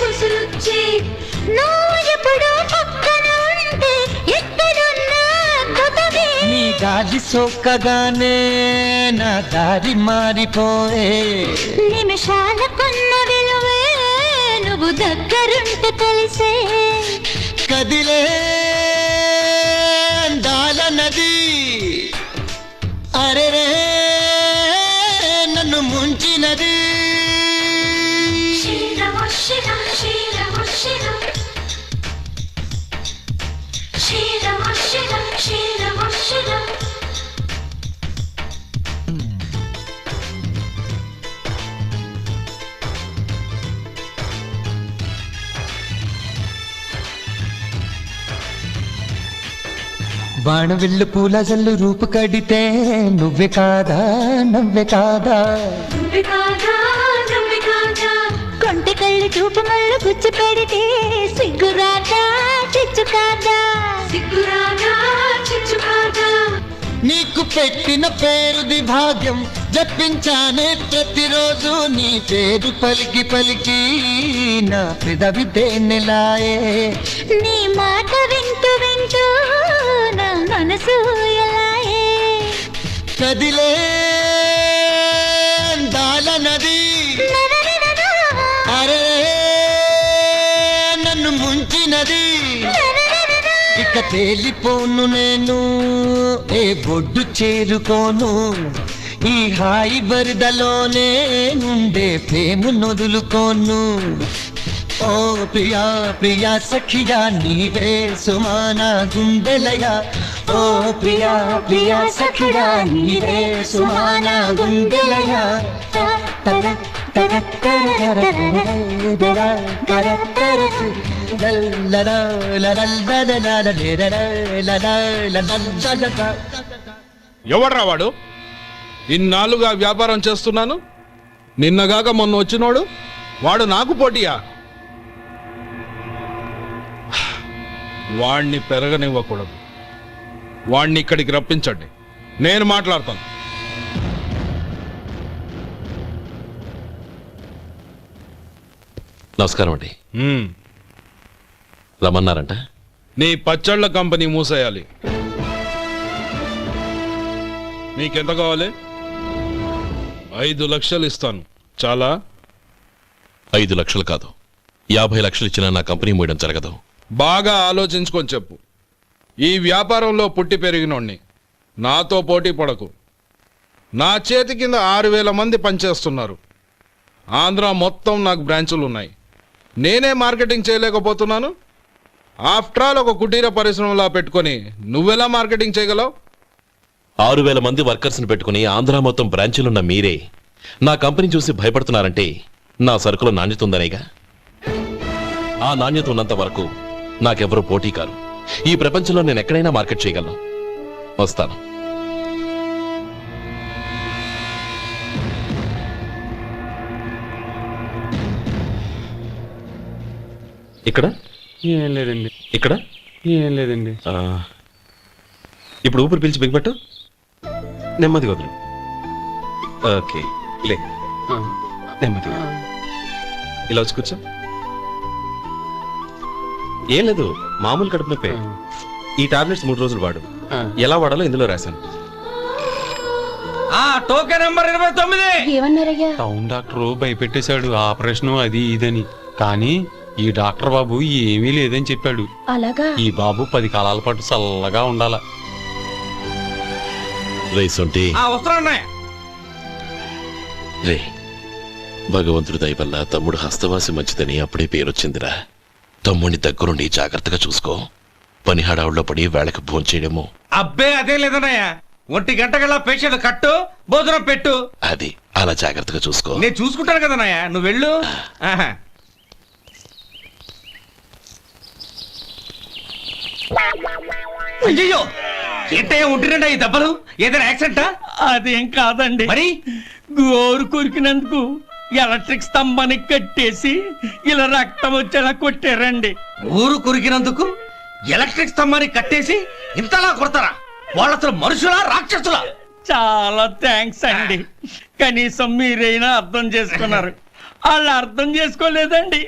ఊసులొచ్చే. నువ్వు ఎప్పుడు పక్కన ఉంటే ఎక్కడున్నా కొత్తవే, నీ గాలి సోకగానే నా దారి మారిపోయే, నిమిషాల కొన్న విలువే నువ్వు దగ్గరుంటే తెలిసే. కదిలే అందాల నది, అరే నన్ను ముంచినది. బాణవిల్లు పూల జల్లు రూపు కడితే నువ్వే కాదా నవ్వే కాదా, కొంటె కళ్ళు చూపు మళ్ళు గుచ్చి పెడితే సిగ్గురాదా చిచ్చు కాదా, సిగ్గురాదా చిచ్చు కాదా. నీకు పెట్టిన పేరుది భాగ్యం, జపించానే ప్రతిరోజు నీ పేరు పలికి పలికి నా పెదవి తేనెలాయే. నీ మాట వింటూ వింటూ నా మనసు ఎలాయే. కదిలే అందాల నది, అరే నన్ను ముంచినది, ఇక తేలిపోను నేను, ఏ బొడ్డు చేరుకోను, ఈ హాయి బరిదలోనే ఉండే ప్రేమ నొదులుకోను. ఓ ప్రియా ప్రియా సఖియా నీవే సుమాన గుండెలయ, ఓ ప్రియా ప్రియా సఖియా నీవే సుమాన గుండెలయ. ఎవడ్రా వాడు? ఇన్నాళ్ళుగా వ్యాపారం చేస్తున్నాను, నిన్నగాక మొన్న వచ్చినోడు వాడు నాకు పోటీయా? వాణ్ణి పెరగనివ్వకూడదు. వాణ్ణి ఇక్కడికి రప్పించండి, నేను మాట్లాడతాను. నమస్కారం అండి. రమ్మన్నారంట? నీ పచ్చళ్ళ కంపెనీ మూసేయాలి. నీకెంత కావాలి? 5 లక్షలు ఇస్తాను. చాలా? 5 లక్షలు కాదు, 50 లక్షలు ఇచ్చినా నా కంపెనీ మూయడం జరగదు. బాగా ఆలోచించుకొని చెప్పు. ఈ వ్యాపారంలో పుట్టి పెరిగినోణ్ణి, నాతో పోటీ పడకు. నా చేతి కింద 6,000 మంది పనిచేస్తున్నారు. ఆంధ్ర మొత్తం నాకు బ్రాంచులు ఉన్నాయి. నేనే మార్కెటింగ్ చేయలేకపోతున్నాను. ఆఫ్టర్ ఆల్ ఒక కుటీర పరిశ్రమలా పెట్టుకొని నువ్వెలా మార్కెటింగ్ చేయగలవు? 6,000 మంది వర్కర్స్ని పెట్టుకుని ఆంధ్ర మొత్తం బ్రాంచీలున్న మీరే నా కంపెనీ చూసి భయపడుతున్నారంటే నా సరుకులో నాణ్యత ఉందనేగా. ఆ నాణ్యత ఉన్నంత వరకు నాకెవరూ పోటీ కారు. ఈ ప్రపంచంలో నేను ఎక్కడైనా మార్కెట్ చేయగలను. వస్తాను. ఇక్కడ ఏం లేదండి. ఇక్కడ ఏం లేదండి. ఇప్పుడు ఊపిరి పీల్చి బిగ్బట్టు, నెమ్మది వదులు. ఓకే, లే, నెమ్మదిగా ఇలా వచ్చి కూర్చో. ఏం లేదు, మామూలు కడుపు నొప్పే. ఈ టాబ్లెట్స్ 3 రోజులు వాడు. ఎలా వాడాలో ఇందులో రాశాను. Token number 29. ఏమన్నారయ్యా? టౌన్ డాక్టర్ భయపెట్టేశాడు, ఆపరేషన్ అది ఇదని. కానీ ఈ డాక్టర్ బాబు ఏమీ లేదని చెప్పాడు. అలాగా? ఈ బాబు 10 కాలాల పాటు చల్లగా ఉండాల. రే, భగవంతుడి దయ వల్ల తమ్ముడు హస్తవాసి మంచిదని అప్పుడే పేరొచ్చిందిరా. తమ్ముడిని దగ్గరుండి జాగ్రత్తగా చూసుకో. పని హడావుల్లో పడి వేళకి భోంచేయడము. అబ్బే అదే లేదన్నయ్య. 1 గంటకల్లా పేషెంట్ కట్టు, భోజనం పెట్టు. అది అలా జాగ్రత్తగా చూసుకో. నేను చూసుకుంటాను కదన్నయ్య, నువ్వు వెళ్ళు. అయ్యో, ఏంటయ్యా ఉంటున్నాడా ఈ దెబ్బలు? ఏదైనా యాక్సిడెంటా? అదేం కాదండి, మరి గోరు కొరికినందుకు ఎలక్ట్రిక్ స్తంభానికి కట్టేసి ఇలా రక్తం వచ్చేలా కొట్టారండి. ఊరు కొరికినందుకు ఎలక్ట్రిక్ స్తంభానికి కట్టేసి ఇంతలా కొడతారా? వాళ్ళు అసలు మనుషులా, రాక్షసులా? చాలా థ్యాంక్స్ అండి, కనీసం మీరైనా అర్థం చేసుకున్నారు. వాళ్ళు అర్థం చేసుకోలేదండి.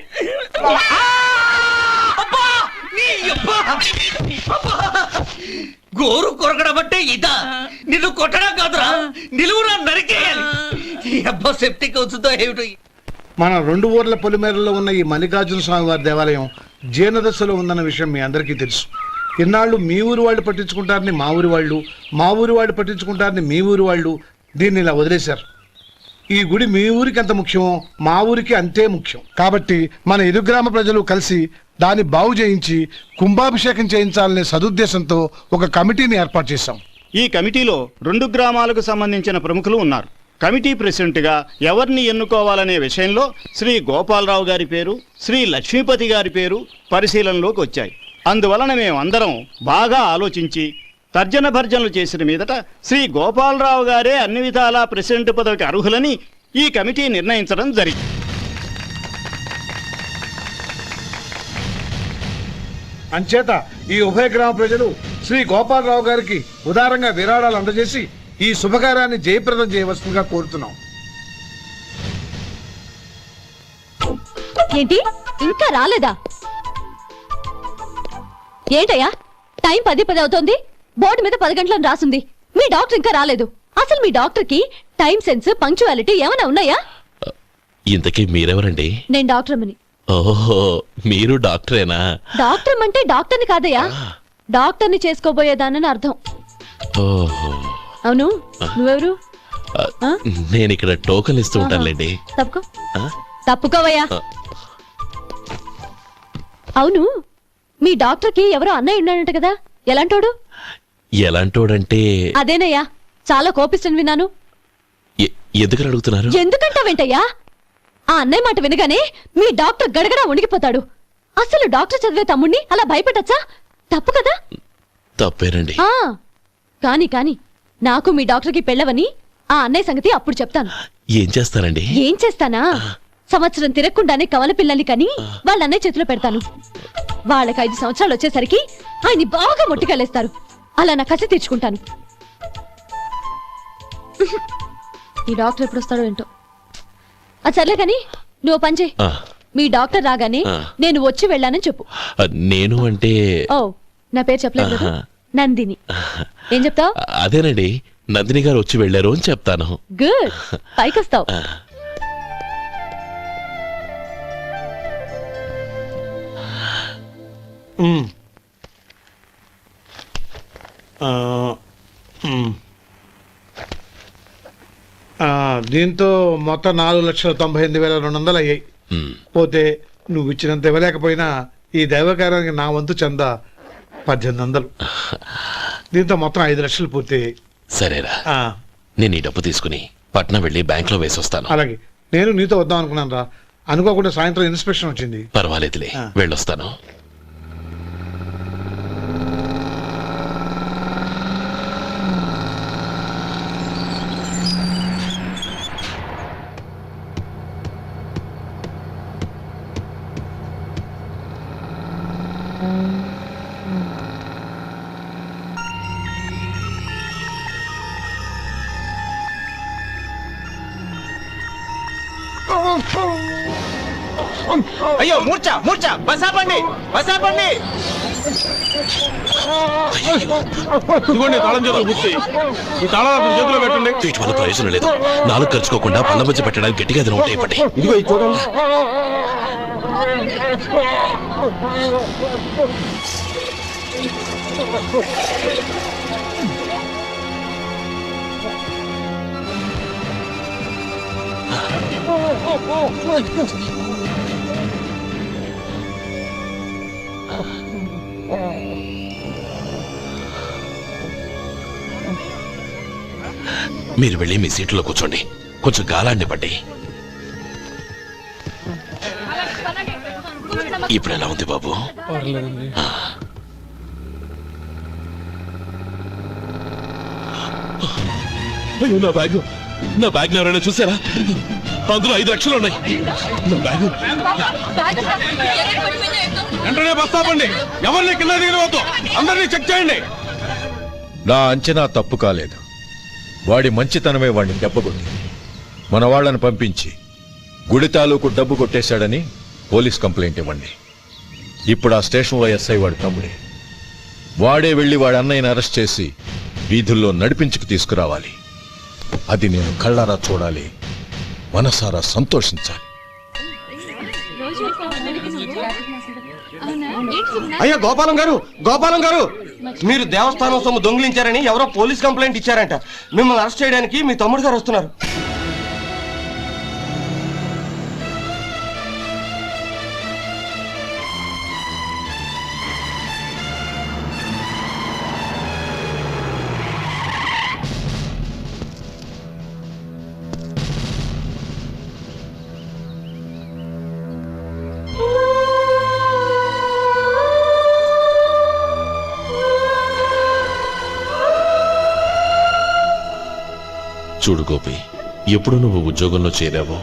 గోరు కొరకడం అంటే ఇదా? నిన్ను కొట్టడం కాదురా, నిలువురా నరికేయాలి. అబ్బా, సెప్టిక్ అవుతుందో ఏమిటో. మన 2 ఊర్ల పొలిమేరలో ఉన్న ఈ మల్లికార్జున స్వామి వారి దేవాలయం జీర్ణదశలో ఉందన్న విషయం మీ అందరికీ తెలుసు. ఇన్నాళ్ళు మీ ఊరు వాళ్ళు పట్టించుకుంటారని మా ఊరి వాళ్ళు, మా ఊరి వాళ్ళు పట్టించుకుంటారని మీ ఊరి వాళ్ళు దీన్ని ఇలా వదిలేశారు. ఈ గుడి మీ ఊరికి ఎంత ముఖ్యమో మా ఊరికి అంతే ముఖ్యం. కాబట్టి మన ఇరు గ్రామ ప్రజలు కలిసి దాన్ని బాగు చేయించి కుంభాభిషేకం చేయించాలనే సదుద్దేశంతో ఒక కమిటీని ఏర్పాటు చేశాం. ఈ కమిటీలో 2 గ్రామాలకు సంబంధించిన ప్రముఖులు ఉన్నారు. కమిటీ ప్రెసిడెంట్గా ఎవరిని ఎన్నుకోవాలనే విషయంలో శ్రీ గోపాలరావు గారి పేరు, శ్రీ లక్ష్మీపతి గారి పేరు పరిశీలనలోకి వచ్చాయి. అందువలన మేమందరం బాగా ఆలోచించి తర్జన భర్జనలు చేసిన మీదట శ్రీ గోపాలరావు గారే అన్ని విధాలా ప్రెసిడెంట్ పదవికి అర్హులని ఈ కమిటీ నిర్ణయించడం జరిగింది. అంచేత ఈ ఉభయ గ్రామ ప్రజలు శ్రీ గోపాలరావు గారికి ఉదారంగా విరాళాలు అందజేసి ఈ శుభకార్యాన్ని జయప్రదం చేయవలసిందిగా కోరుతున్నాం. ఏంటి ఇంకా రాలేదా? ఏంటయ్యా, టైం 10 అవుతోంది. బోర్డు మీద 10 గంటలను రాసింది. మీ డాక్టర్ ఇంకా రాలేదు. అసలు మీ డాక్టర్ కి టైం సెన్స్, పంక్చువాలిటీ ఏమైనా ఉన్నాయా? ఇంతకీ మీరెవరండి? నేను డాక్టర్ అమ్మని. ఓహో, మీరు డాక్టరేనా? డాక్టర్ అంటే డాక్టర్ని కాదయ్యా, డాక్టర్ని చేసుకోబోయేదానని అర్థం. ఓహో, అవును, నువ్వెవరు? నేను ఇక్కడ టోకన్ ఇస్తూ ఉంటానులేండి. తప్పుకో, తప్పుకోవయ్యా. అవును, మీ డాక్టర్ కి ఎవరో అన్నయ్య ఉన్నాడంట కదా, ఎలాంటోడు? ఎలాంటోడంటే అదేనయ్యా, చాలా కోపిస్తని విన్నాను. ఎందుకని అడుగుతున్నారు? ఎందుకంటావేంటయ్యా? ఆ అన్నయ్య మాట వినగానే మీ డాక్టర్ గడగడా ఉణిగిపోతాడు. అసలు డాక్టర్ చదివే తమ్ముణ్ణి అలా భయపెట్టచ్చా? తప్పు కదా? తప్పేనండి. కాని కాని నాకు మీ డాక్టర్కి పెళ్ళవని ఆ అన్నయ్య సంగతి అప్పుడు చెప్తాను. ఏం చేస్తానండి? ఏం చేస్తానా, సంవత్సరం తిరగకుండానే కవల పిల్లల్ని కని వాళ్ళ అన్నయ్య చేతిలో పెడతాను. వాళ్ళకి 5 సంవత్సరాలు వచ్చేసరికి ఆయన్ని బాగా ముట్టికెళ్ళేస్తారు. అలా నా కసి తీర్చుకుంటాను. ఈ డాక్టర్ ఎప్పుడు వస్తాడో ఏంటో. అది సర్లే కానీ నువ్వు పని చేయి. మీ డాక్టర్ రాగానే నేను వచ్చి వెళ్ళానని చెప్పు. నేను అంటే ఓ నా పేరు చెప్పలేదు కదా, నందిని. ఏం చెప్తావు? అదేనండి, నందిని గారు వచ్చి వెళ్ళారు అని చెప్తాను. గుడ్, పైకి వస్తావు. దీంతో మొత్తం 4,98,200 అయ్యాయి. పోతే నువ్వు ఇచ్చినంత ఇవ్వలేకపోయినా ఈ దైవకార్యానికి నా వంతు చందా 1800. దీంతో మొత్తం 5 లక్షలు పూర్తయ్యాయి. సరేరా, నేను ఈ డబ్బు తీసుకుని పట్నం వెళ్ళి బ్యాంక్ లో వేసి వస్తాను. అలాగే, నేను నీతో వద్దాం అనుకున్నాను రా, అనుకోకుండా సాయంత్రం ఇన్స్పెక్షన్ వచ్చింది. పర్వాలేదులే, వెళ్ళొస్తాను. అయ్యో మూర్ఛ మూర్ఛ, బసాపండి బసాపండి. ఇదిగోండి తాళం చేతులు గుర్తి. ఈ తాళాలు చేతిలో పెట్టండి. వీటి వల్ల ప్రయోజనం లేదు. 4 ఖర్చుకోకుండా పళ్ళ మధ్య పెట్టడానికి గట్టిగా ఏదైనా ఉంటే ఇవ్వండి. ఇదిగో ఇది చూడండి. మీరు వెళ్ళి మీ సీట్లో కూర్చోండి, కొంచెం గాలాన్ని పట్టి. ఇప్పుడు ఎలా ఉంది బాబు? అయ్యో, నా బ్యాగ్ ఎవరైనా చూసారా? అందులో 5 లక్షలు ఉన్నాయి. నా బ్యాగ్ వెంటనే బస్తాపండి. ఎవరిని కింద దిగవద్దు, అందరినీ చెక్ చేయండి. నా అంచనా తప్పు కాలేదు. వాడి మంచితనమే వాడిని దెబ్బకొట్టింది. మన వాళ్ళని పంపించి గుడి తాలూకు డబ్బు కొట్టేశాడని పోలీస్ కంప్లైంట్ ఇవ్వండి. ఇప్పుడు ఆ స్టేషన్లో ఎస్ఐ వాడి తమ్ముడే. వాడే వెళ్ళి వాడి అన్నయ్యని అరెస్ట్ చేసి వీధుల్లో నడిపించుకు తీసుకురావాలి. అది నేను కళ్ళారా చూడాలి, మనసారా సంతోషించాలి. అయ్యో గోపాలం గారు, గోపాలం గారు, మీరు దేవస్థానం సొమ్ము దొంగిలించారని ఎవరో పోలీస్ కంప్లైంట్ ఇచ్చారంట. మిమ్మల్ని అరెస్ట్ చేయడానికి మీ తమ్ముడు గారు వస్తున్నారు. చూడు గోపి, ఎప్పుడు నువ్వు ఉద్యోగంలో చేరావో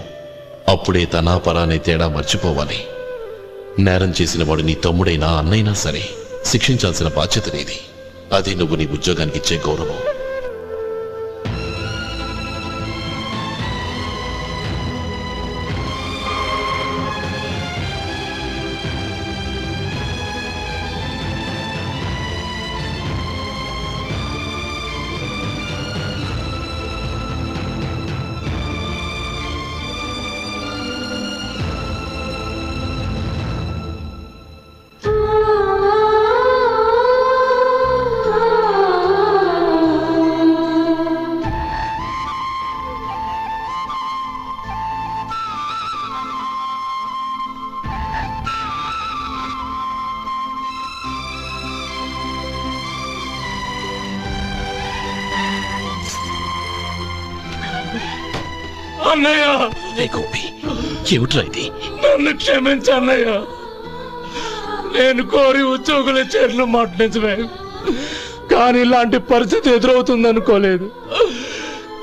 అప్పుడే తనా పరానే తేడా మర్చిపోవాలి. నేరం చేసిన వాడు నీ తమ్ముడైనా అన్నైనా సరే శిక్షించాల్సిన బాధ్యత నీది. అది నువ్వు నీ ఉద్యోగానికి ఇచ్చే గౌరవం. అన్నయ్య, ఏమిట్రా ఇది? నన్ను క్షమించు అన్నయ్య. నేను కోరి ఉద్యోగుల చేరిన మాట నిజమే, కానీ ఇలాంటి పరిస్థితి ఎదురవుతుంది అనుకోలేదు.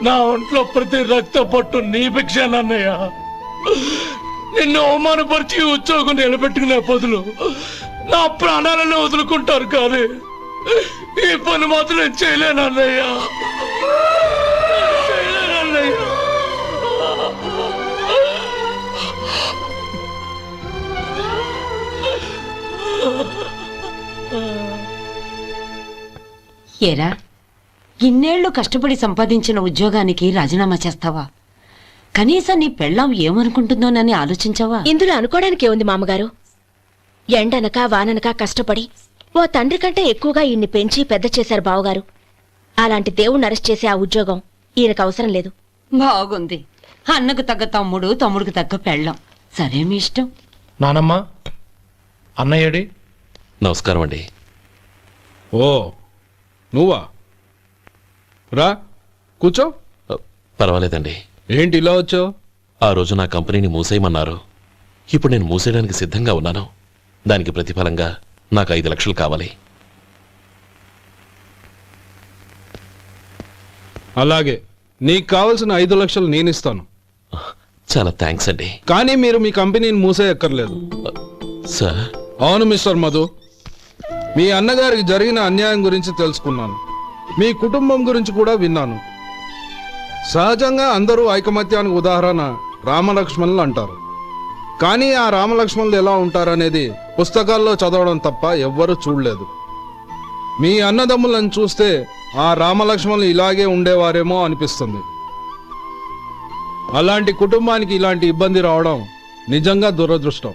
నా ఒంట్లో ప్రతి రక్త పట్టు నీ భిక్షానన్నయ్య. నిన్ను అవమానపరిచి ఉద్యోగం నిలబెట్టుకునే బదులు నా ప్రాణాలను వదులుకుంటారు కానీ ఈ పని మాత్రం నేను చేయలేను అన్నయ్య. ఏరా, ఇన్నేళ్లు కష్టపడి సంపాదించిన ఉద్యోగానికి రాజీనామా చేస్తావా? కనీసం నీ పెళ్ళాం ఏమనుకుంటుందోనని ఆలోచించావా? ఇందులో అనుకోవడానికి ఏముంది మామగారు? ఎండనక వాననక కష్టపడి ఓ తండ్రి కంటే ఎక్కువగా ఈయన్ని పెంచి పెద్ద చేశారు బావగారు. అలాంటి దేవుణ్ణి అరెస్ట్ చేసే ఆ ఉద్యోగం ఈయనకు అవసరం లేదు. బాగుంది. అన్నకు తగ్గ తమ్ముడు, తమ్ముడికి తగ్గ పెళ్ళాం. సరే, మీ ఇష్టం. నానమ్మ, అన్నయ్యడి. నమస్కారం అండి. ఓ నువ్వా? రా కూర్చో. పర్వాలేదండి. ఏంటి ఇలా వచ్చావు? ఆ రోజు నా కంపెనీని మూసేయమన్నారు. ఇప్పుడు నేను మూసేయడానికి సిద్ధంగా ఉన్నాను. దానికి ప్రతిఫలంగా నాకు 5 లక్షలు కావాలి. అలాగే, నీకు కావాల్సిన 5 లక్షలు నేను ఇస్తాను. చాలా థ్యాంక్స్ అండి. కానీ మీరు మీ కంపెనీని మూసేయక్కర్లేదు. సార్? అవును మిస్టర్ మధు, మీ అన్నగారికి జరిగిన అన్యాయం గురించి తెలుసుకున్నాను. మీ కుటుంబం గురించి కూడా విన్నాను. సహజంగా అందరూ ఐకమత్యానికి ఉదాహరణ రామలక్ష్మణులు అంటారు. కానీ ఆ రామలక్ష్మణులు ఎలా ఉంటారనేది పుస్తకాల్లో చదవడం తప్ప ఎవ్వరూ చూడలేదు. మీ అన్నదమ్ములను చూస్తే ఆ రామలక్ష్మణులు ఇలాగే ఉండేవారేమో అనిపిస్తుంది. అలాంటి కుటుంబానికి ఇలాంటి ఇబ్బంది రావడం నిజంగా దురదృష్టం.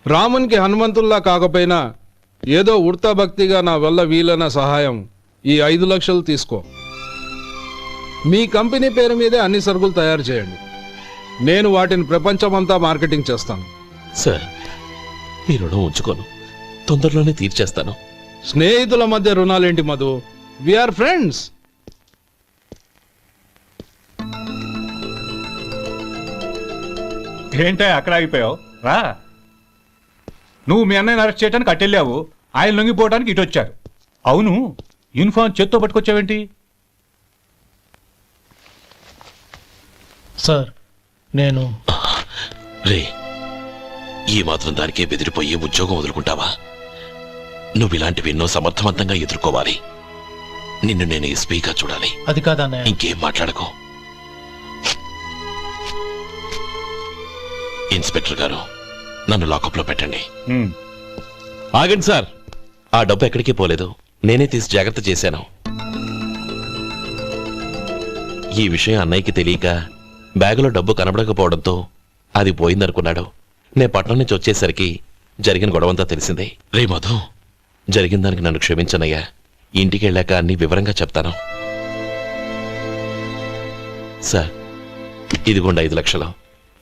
రామునికి హనుమంతుల్లా కాకపోయినా ఏదో ఉడతా భక్తిగా నా వల్ల వీలైన సహాయం ఈ 5 లక్షలు తీసుకో. మీ కంపెనీ పేరు మీదే అన్ని సరుకులు తయారు చేయండి. నేను వాటిని ప్రపంచమంతా మార్కెటింగ్ చేస్తాను. సార్, మీ రుణం ఉంచుకోను, తొందరలోనే తీర్చేస్తాను. స్నేహితుల మధ్య రుణాలేంటి మధు? We are friends. ఏంటో అక్కడ ఆగిపోయావు? రా. నువ్వు మీ అన్నయ్యని అరెస్ట్ చేయడానికి అట్టెళ్ళావు, ఆయన లొంగిపోవడానికి ఇటు వచ్చారు. అవును, యూనిఫామ్ చేత్తో పట్టుకొచ్చావేంటి? సార్, నేను రే, ఈ మాత్రం దానికే బెదిరిపోయి ఉద్యోగం వదులుకుంటావా? నువ్వు ఇలాంటివి ఎన్నో సమర్థవంతంగా ఎదుర్కోవాలి. నిన్ను నేను ఎస్పీగా చూడాలి. అది కాదన్నయ్య. ఇంకేం మాట్లాడకు. ఇన్స్పెక్టర్ గారు, నన్ను లాకప్లో పెట్టండి. ఆగండి సార్, ఆ డబ్బు ఎక్కడికి పోలేదు. నేనే తీసి జాగ్రత్త చేశాను. ఈ విషయం అన్నయ్యకి తెలియక బ్యాగులో డబ్బు కనబడకపోవడంతో అది పోయిందనుకున్నాడు. నే పట్నం నుంచి వచ్చేసరికి జరిగిన గొడవంతా తెలిసిందే. రే మధు, జరిగిన దానికి నన్ను క్షమించనయ్యా. ఇంటికి వెళ్ళాక అన్ని వివరంగా చెప్తాను. సార్, ఇదిగోండి 5 లక్షలు.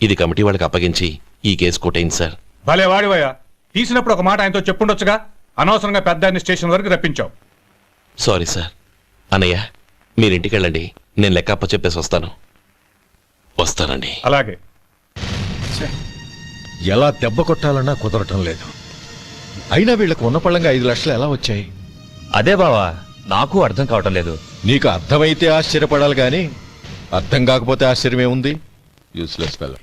ఇది కమిటీ వాళ్ళకి అప్పగించి ఈ కేసు కొట్టేయండి సార్. భలే వాడివయ్యా, తీసినప్పుడు ఒక మాట ఆయనతో చెప్పుండొచ్చుగా. అనవసరంగా పెద్ద ఆయన స్టేషన్ వరకు రప్పించావు. Sorry sir. అన్నయ్య, మీరింటికి వెళ్ళండి, నేను లెక్క అప్ప చెప్పేసి వస్తానండి. అలాగే. ఎలా దెబ్బ కొట్టాలన్నా కుదరటం లేదు. అయినా వీళ్ళకు ఉన్న పళ్ళంగా 5 లక్షలు ఎలా వచ్చాయి? అదే బావా, నాకు అర్థం కావటం లేదు. నీకు అర్థమైతే ఆశ్చర్యపడాలి కానీ అర్థం కాకపోతే ఆశ్చర్యమే ఉంది. Useless fellow.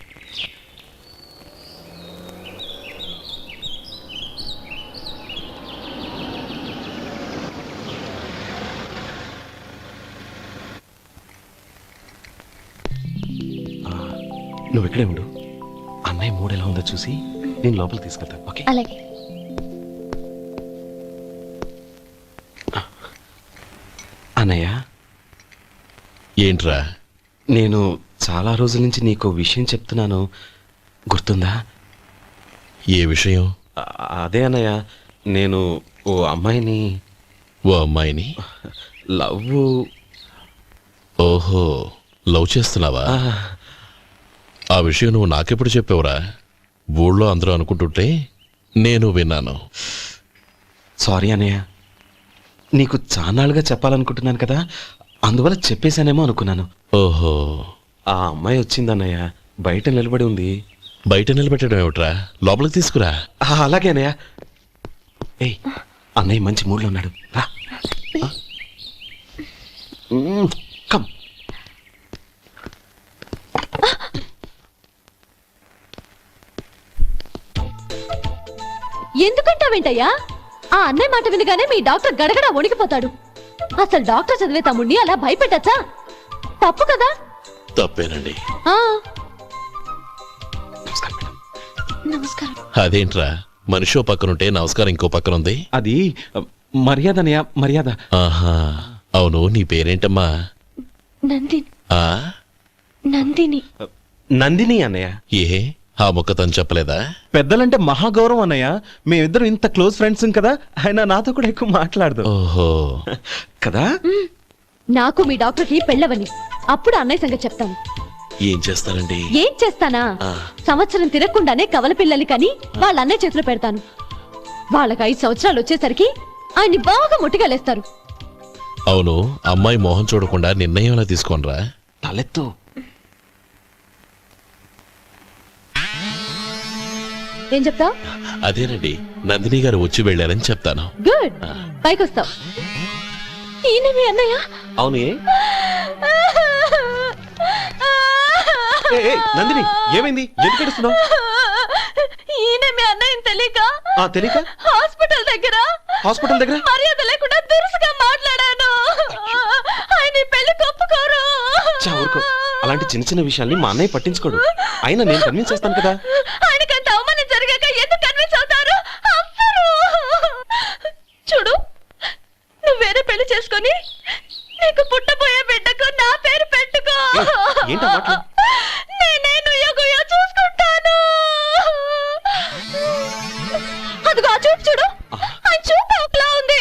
నువ్వు ఇక్కడే ఉండు. అన్నయ్య మూడు ఎలా ఉందో చూసి నేను లోపలికి తీసుకెళ్తాను. ఓకే? అలాగే. అన్నయ్య, ఏంట్రా? నేను చాలా రోజుల నుంచి నీకు విషయం చెప్తున్నాను, గుర్తుందా? ఏ విషయం? అదే అన్నయ్య, నేను ఓ అమ్మాయిని లవ్. ఓహో, లవ్ చేస్తున్నావా? ఆ విషయం నువ్వు నాకెప్పుడు చెప్పావురా? ఊళ్ళో అందరూ అనుకుంటుంటే నేను విన్నాను. సారీ అన్నయ్య, నీకు చాన్నాళ్ళుగా చెప్పాలనుకుంటున్నాను కదా, అందువల్ల చెప్పేశానేమో అనుకున్నాను. ఓహో, ఆ అమ్మాయి వచ్చిందన్నయ్య, బయట నిలబడి ఉంది. బయట నిలబెట్టడం ఏమిట్రా? లోపలికి తీసుకురా. అలాగే అన్నయ్య. ఏయ్, అన్నయ్య మంచి మూడ్లో ఉన్నాడు, రా. కమ్. ఎందుకు ఏంటయ్యా? ఆ అన్నయ్య మాట వినగానే మీ డాక్టర్ గడగడ వణికిపోతాడు. అసలు డాక్టర్ చదివే తమ్ముడిని అలా భయపెట్టచ్చా? తప్పు కదా? తప్పేనండి. ఆ. నమస్కారం. అదేంట్రా మనిషో పక్కనుంటే నమస్కారం ఇంకో పక్కన ఉంది? అది మర్యాదనయ్య, మర్యాద. ఆహా, అవును, నీ పేరేంటమ్మా? నందిని. ఆ నందిని. నందిని అన్నయ్య. ఏ ఆ మొక్క తను చెప్పలేదా? పెద్దలంటే మహాగౌరవం అన్నయ్య. మేమిద్దరం ఇంత క్లోజ్ ఫ్రెండ్స్ కదా, ఆయన నాతో కూడా ఎక్కువ మాట్లాడదు. ఓహో కదా. నాకు మీ డాక్టర్కి పెళ్ళవని అప్పుడు అన్నయ్య సంగతి చెప్తాను. ఏం చేస్తానండి? ఏం చేస్తానా? సంవత్సరం తిరగకుండానే కవల పిల్లల్ని కని వాళ్ళ అన్నయ్య చేతిలో పెడతాను. వాళ్ళకి 5 సంవత్సరాలు వచ్చేసరికి ఆయన్ని బాగా ముట్టిగలేస్తారు. అవును, అమ్మాయి మోహం చూడకుండా నిర్ణయం ఎలా తీసుకోనరా? తలెత్తు. ఏం చెప్తావు? అదేనండి, నందిని గారు వచ్చి వెళ్ళారని చెప్తాను. గుడ్, పైకొస్తావు. ఈయన మీ అన్నయ్య? అవును. నందిని, ఏమైంది? ఎందుకు ఏడుస్తున్నావు? ఈయన మీ అన్నయ్యని తెలియక తెలియక హాస్పిటల్ దగ్గర మర్యాద లేకుండా దురుసుగా మాట్లాడాను. ఆయన పెళ్లి ఒప్పుకోరు. ఊరుకో, అలాంటి చిన్న చిన్న విషయాల్ని మా అన్నయ్య పట్టించుకోడు. అయినా నేను కన్విన్స్ చేస్తాను కదా. ఆయనకంత అవమానం జరిగాక ఎందుకు కన్విన్స్ అవుతారు? చూడు, నువ్వు వేరే పెళ్లి చేసుకొని నీకు పుట్టబోయే బిడ్డకు నా పేరు పెట్టుకో. నేనే నుయ్యగుయ్య చూసుకుంటాను. అదిగో ఆ చూపు చూడు, ఆ చూపు ఒకలా ఉంది.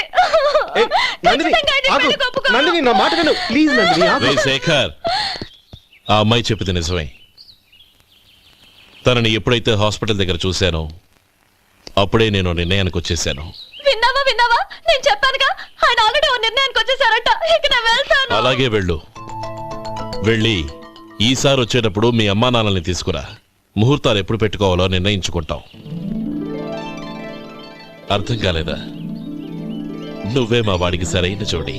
నందిని, నా మాట విను ప్లీజ్. నందిని, శేఖర్, ఆ అమ్మాయి చెప్పింది నిజమే. తనని ఎప్పుడైతే హాస్పిటల్ దగ్గర చూశానో అప్పుడే నేను నిర్ణయానికి వచ్చేసాను. విన్నావా? నేను చెప్పానుగా, ఆయన ఆల్రెడీ ఓ నిర్ణయానికి వచ్చేసారట. ఇక నేను వెళ్తాను. అలాగే వెళ్ళి ఈసారి వచ్చేటప్పుడు మీ అమ్మా నాన్నల్ని తీసుకురా. ముహూర్తాలు ఎప్పుడు పెట్టుకోవాలో నిర్ణయించుకుంటాం. అర్థం కాలేదా? నువ్వే మా వాడికి సరైన జోడి.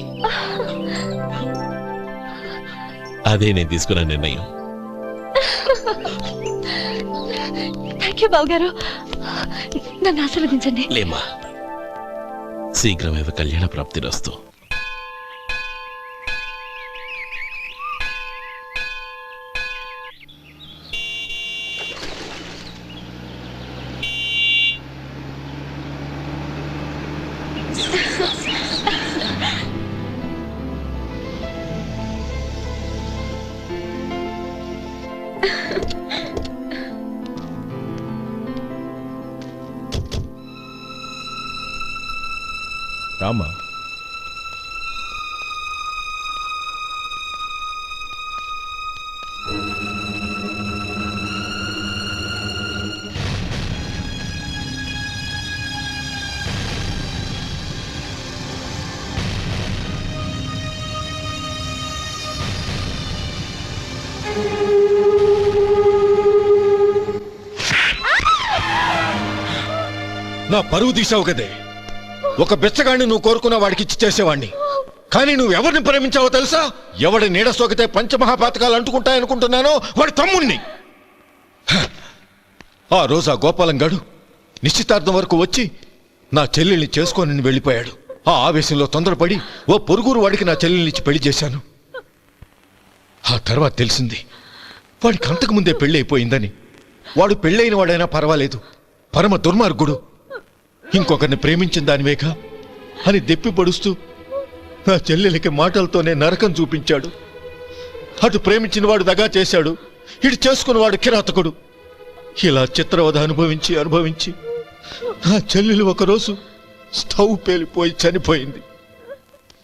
అదే నేను తీసుకున్న నిర్ణయం. థ్యాంక్ యూ బాబు గారు, నన్ను ఆశీర్వదించండి. లేమా, శీఘ్రమేవ కళ్యాణ ప్రాప్తిరస్తు. రామా, నా పరువు తీసావు కదే. ఒక బెచ్చగాడిని నువ్వు కోరుకున్న వాడికి ఇచ్చి చేసేవాడిని. కానీ నువ్వు ఎవరిని ప్రేమించావో తెలుసా? ఎవడి నీడ సోకితే పంచమహాపాతకాలు అంటుకుంటాయనుకుంటున్నానో వాడి తమ్ముణ్ణి. ఆ రోజు ఆ గోపాలం గడు నిశ్చితార్థం వరకు వచ్చి నా చెల్లెల్ని చేసుకొని వెళ్ళిపోయాడు. ఆ ఆవేశంలో తొందరపడి ఓ పొరుగురు వాడికి నా చెల్లెల్నిచ్చి పెళ్లి చేశాను. ఆ తర్వాత తెలిసింది వాడికి అంతకుముందే పెళ్లి అయిపోయిందని. వాడు పెళ్ళైన వాడైనా పర్వాలేదు, పరమ దుర్మార్గుడు. ఇంకొకరిని ప్రేమించిన దానివేగా అని దెప్పి పడుస్తూ నా చెల్లెలికి మాటలతోనే నరకం చూపించాడు. అటు ప్రేమించిన వాడు దగా చేశాడు, ఇటు చేసుకున్నవాడు కిరాతకుడు. ఇలా చిత్రవధ అనుభవించి నా చెల్లెలు ఒకరోజు స్టవ్ పేలిపోయి చనిపోయింది.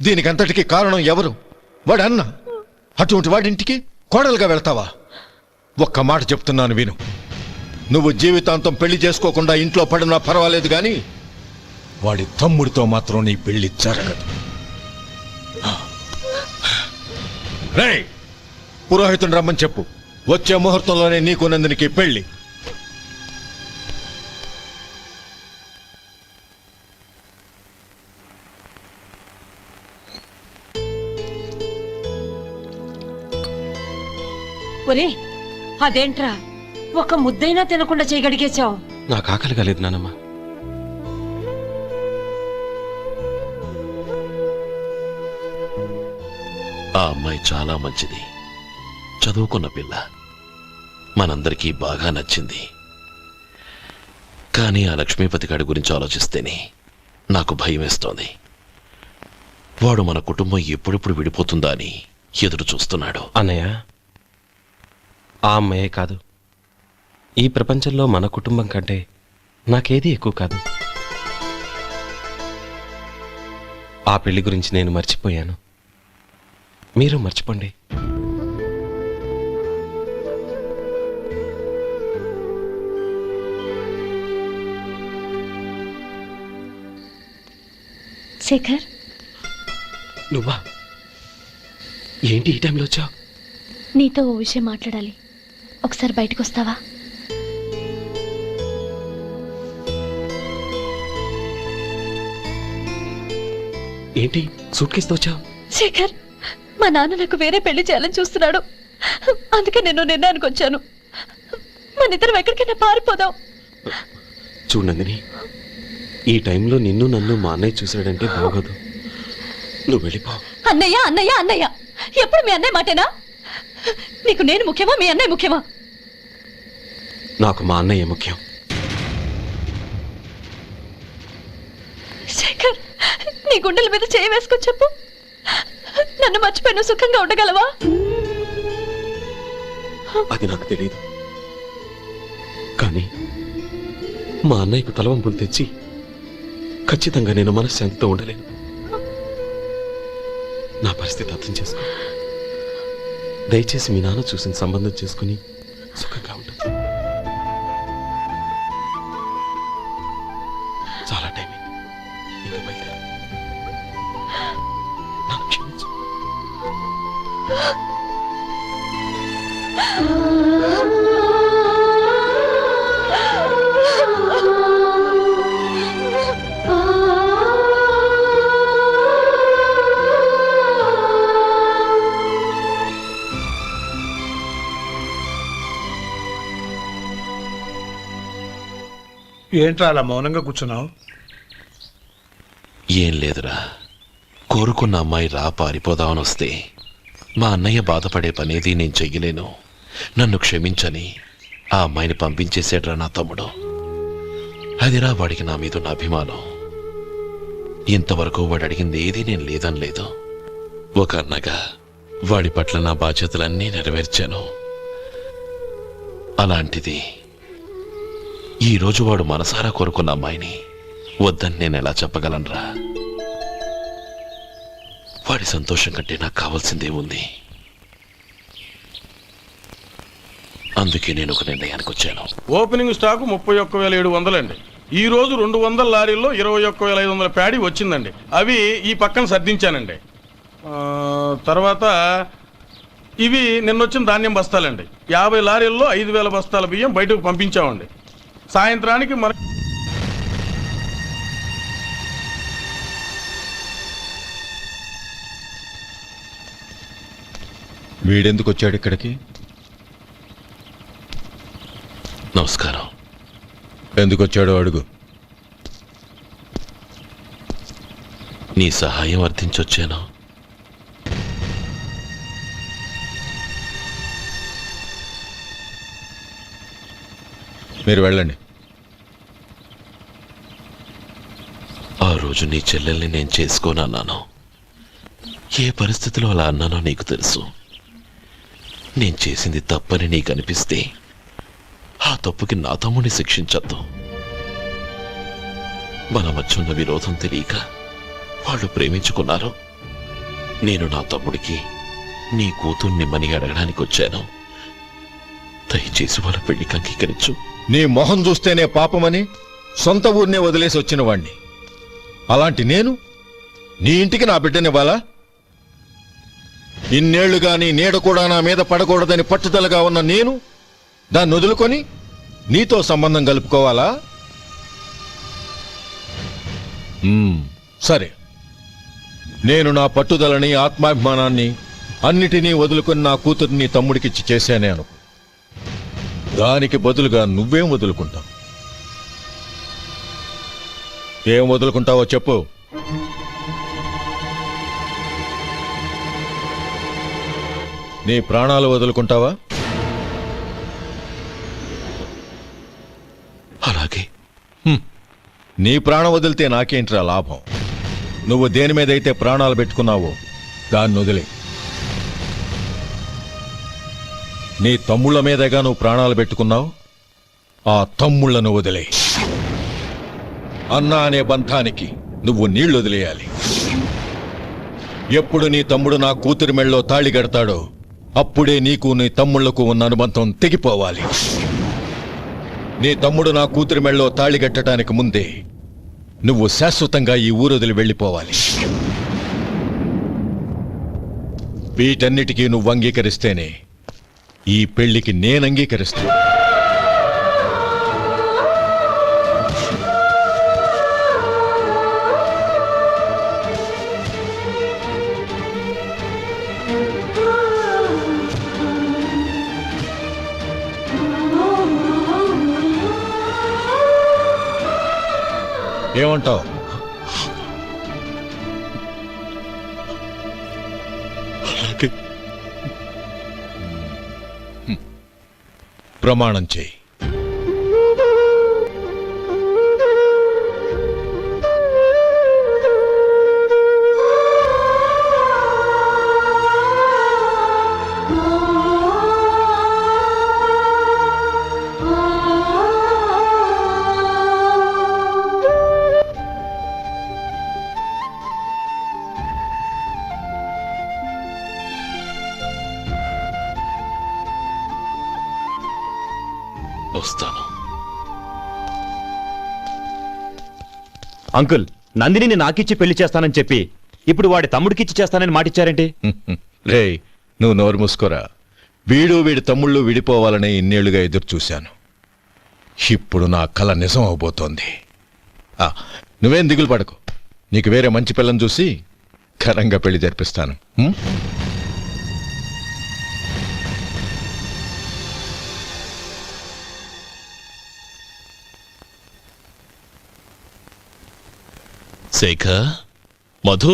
దీనికంతటికీ కారణం ఎవరు? వాడు అన్న. అటువంటి వాడింటికి కోడలుగా వెళ్తావా? ఒక్క మాట చెప్తున్నాను విను. నువ్వు జీవితాంతం పెళ్లి చేసుకోకుండా ఇంట్లో పడినా పర్వాలేదు, కానీ వాడి తమ్ముడితో మాత్రం నీ పెళ్లి జరగదు. రేయ్, పురోహితుని రమ్మని చెప్పు. వచ్చే ముహూర్తంలోనే నీకు నందినికి పెళ్లి. ఒరే, అదేంట్రా ఒక ముద్దైనా తినకుండా చేయగడిగేశావు? నాకు ఆకలి కాలేదు నానమ్మ. ఆ అమ్మాయి చాలా మంచిది, చదువుకున్న పిల్ల, మనందరికీ బాగా నచ్చింది. కానీ ఆ లక్ష్మీపతి గారి గురించి ఆలోచిస్తేనే నాకు భయం వేస్తోంది. వాడు మన కుటుంబం ఎప్పుడెప్పుడు విడిపోతుందా అని ఎదురు చూస్తున్నాడు. అన్నయ్య, ఆ అమ్మాయే కాదు, ఈ ప్రపంచంలో మన కుటుంబం కంటే నాకేది ఎక్కువ కాదు. ఆ పెళ్లి గురించి నేను మర్చిపోయాను, మీరు మర్చిపోండి. శేఖర్, నువ్వా? ఏంటి ఈ టైంలో వచ్చావు? నీతో ఓ విషయం మాట్లాడాలి. ఒకసారి బయటకు వస్తావా? ఏంటి సూట్ కేసుతో వచ్చావు? శేఖర్, మా నాన్న నాకు వేరే పెళ్లి చేయాలని చూస్తున్నాడు. అందుకే నేను నిర్ణయానికి వచ్చాను. మన ఇద్దరం ఎక్కడికైనా పారిపోదాం. చూడండి, ఈ టైంలో నిన్ను నన్ను మా అన్నయ్య చూశాడంటే బాగోదు. నువ్వు వెళ్ళిపో. అన్నయ్య అన్నయ్య అన్నయ్య, ఎప్పుడు మీ అన్నయ్య మాటేనా? నీకు నేను ముఖ్యమా, మీ అన్నయ్య ముఖ్యమా? నాకు మా అన్నయ్య ముఖ్యం. శేఖర్, నీ గుండెల మీద చేయి వేసుకొని చెప్పు, నన్ను మర్చిపోయి నువ్వు సుఖంగా ఉండగలవా? అది నాకు తెలియదు, కానీ మా అన్నయ్యకు తలవంపులు తెచ్చి ఖచ్చితంగా నేను మనశ్శాంతితో ఉండలేను. నా పరిస్థితి అర్థం చేసుకో. దయచేసి మీ నాన్న చూసిన సంబంధం చేసుకుని సుఖంగా ఉంటుంది. చాలా టైం అయింది, ఇంకా బయలుదేరు. నన్ను క్షమించు. ఏంట్రా అలా మౌనంగా కూర్చున్నావు? ఏం లేదురా, కోరుకున్న అమ్మాయి రా పారిపోదామని వస్తే మా అన్నయ్య బాధపడే పనేది నేను చెయ్యలేను, నన్ను క్షమించని ఆ అమ్మాయిని పంపించేసాడ్రా నా తమ్ముడు. అదిరా వాడికి నా మీద ఉన్న అభిమానం. ఇంతవరకు వాడు అడిగింది ఏది నేను లేదని లేదు. ఒక అన్నగా వాడి పట్ల నా బాధ్యతలన్నీ నెరవేర్చాను. అలాంటిది ఈరోజు వాడు మనసారా కోరుకున్న అమ్మాయిని వద్దని నేను ఎలా చెప్పగలనురా? వాడి సంతోషం కంటే నాకు కావాల్సిందే ఉంది. అందుకే నేను ఒక నిర్ణయానికి వచ్చాను. ఓపెనింగ్ స్టాక్ 31,700 అండి. ఈ రోజు 200 లారీల్లో 21,500 ప్యాడీ వచ్చిందండి. అవి ఈ పక్కన సర్దించానండి. తర్వాత ఇవి నిన్నొచ్చిన ధాన్యం బస్తాలండి. 50 లారీల్లో 5,000 బస్తాల బియ్యం బయటకు పంపించామండి. సాయంత్రానికి మన వీడెందుకు వచ్చాడు ఇక్కడికి? నమస్కారం. ఎందుకు వచ్చాడో అడుగు. నీ సహాయం అర్థించొచ్చాను. మీరు వెళ్ళండి. ఆ రోజు నీ చెల్లెల్ని నేను చేసుకోనన్నాను. ఏ పరిస్థితిలో అలా అన్నానో నీకు తెలుసు. నేను చేసింది తప్పని నీకు అనిపిస్తే ఆ తప్పుకి నా తమ్ముడిని శిక్షించద్దు. మన మధ్య ఉన్న విరోధం తెలియక వాళ్ళు ప్రేమించుకున్నారు. నేను నా తమ్ముడికి నీ కూతుర్ని మని అడగడానికి వచ్చాను. దయచేసి వాళ్ళ పెళ్లికి అంగీకరించు. నీ మొహం చూస్తేనే పాపమని సొంత ఊరినే వదిలేసి వచ్చిన వాణ్ణి. అలాంటి నేను నీ ఇంటికి నా బిడ్డనివ్వాలా? ఇన్నేళ్లుగా నీ నీడ కూడా నా మీద పడకూడదని పట్టుదలగా ఉన్న నేను దాన్ని వదులుకొని నీతో సంబంధం కలుపుకోవాలా? సరే, నేను నా పట్టుదలని ఆత్మాభిమానాన్ని అన్నిటినీ వదులుకొని నా కూతుర్ని తమ్ముడికిచ్చి చేశానే అనుకో. దానికి బదులుగా నువ్వేం వదులుకుంటావు? ఏం వదులుకుంటావో చెప్పు. నీ ప్రాణాలు వదులుకుంటావా? అలాగే. నీ ప్రాణం వదిలితే నాకేంట్రా లాభం? నువ్వు దేని మీదైతే ప్రాణాలు పెట్టుకున్నావో దాన్ని వదిలే. నీ తమ్ముళ్ళ మీదగా నువ్వు ప్రాణాలు పెట్టుకున్నావు, ఆ తమ్ముళ్లను వదిలే. అన్న అనే బంధానికి నువ్వు నీళ్లు వదిలేయాలి. ఎప్పుడు నీ తమ్ముడు నా కూతురి మెళ్ళలో తాళి కడతాడో అప్పుడే నీకు నీ తమ్ముళ్లకు ఉన్న అనుబంధం తెగిపోవాలి. నీ తమ్ముడు నా కూతురి మెళ్ళలో తాళి కట్టడానికి ముందే నువ్వు శాశ్వతంగా ఈ ఊరొదిలి వెళ్ళిపోవాలి. వీటన్నిటికీ నువ్వు అంగీకరిస్తేనే ఈ పెళ్లికి నేను అంగీకరిస్తాను. ఏమంటావు? ప్రమాణం చేయి. వస్తాను. అంకుల్, నందినిని నాకిచ్చి పెళ్లి చేస్తానని చెప్పి ఇప్పుడు వాడి తమ్ముడికిచ్చి చేస్తానని మాటిచ్చారేంటి? రేయ్, నువ్వు నోరు మూసుకోరా. వీడి తమ్ముళ్ళు విడిపోవాలని ఇన్నేళ్లుగా ఎదురు చూశాను. ఇప్పుడు నా కల నిజం అవబోతోంది. నువ్వేం దిగులు పడకు. నీకు వేరే మంచి పిల్లని చూసి ఘనంగా పెళ్లి జరిపిస్తాను. శేఖర్, మధు,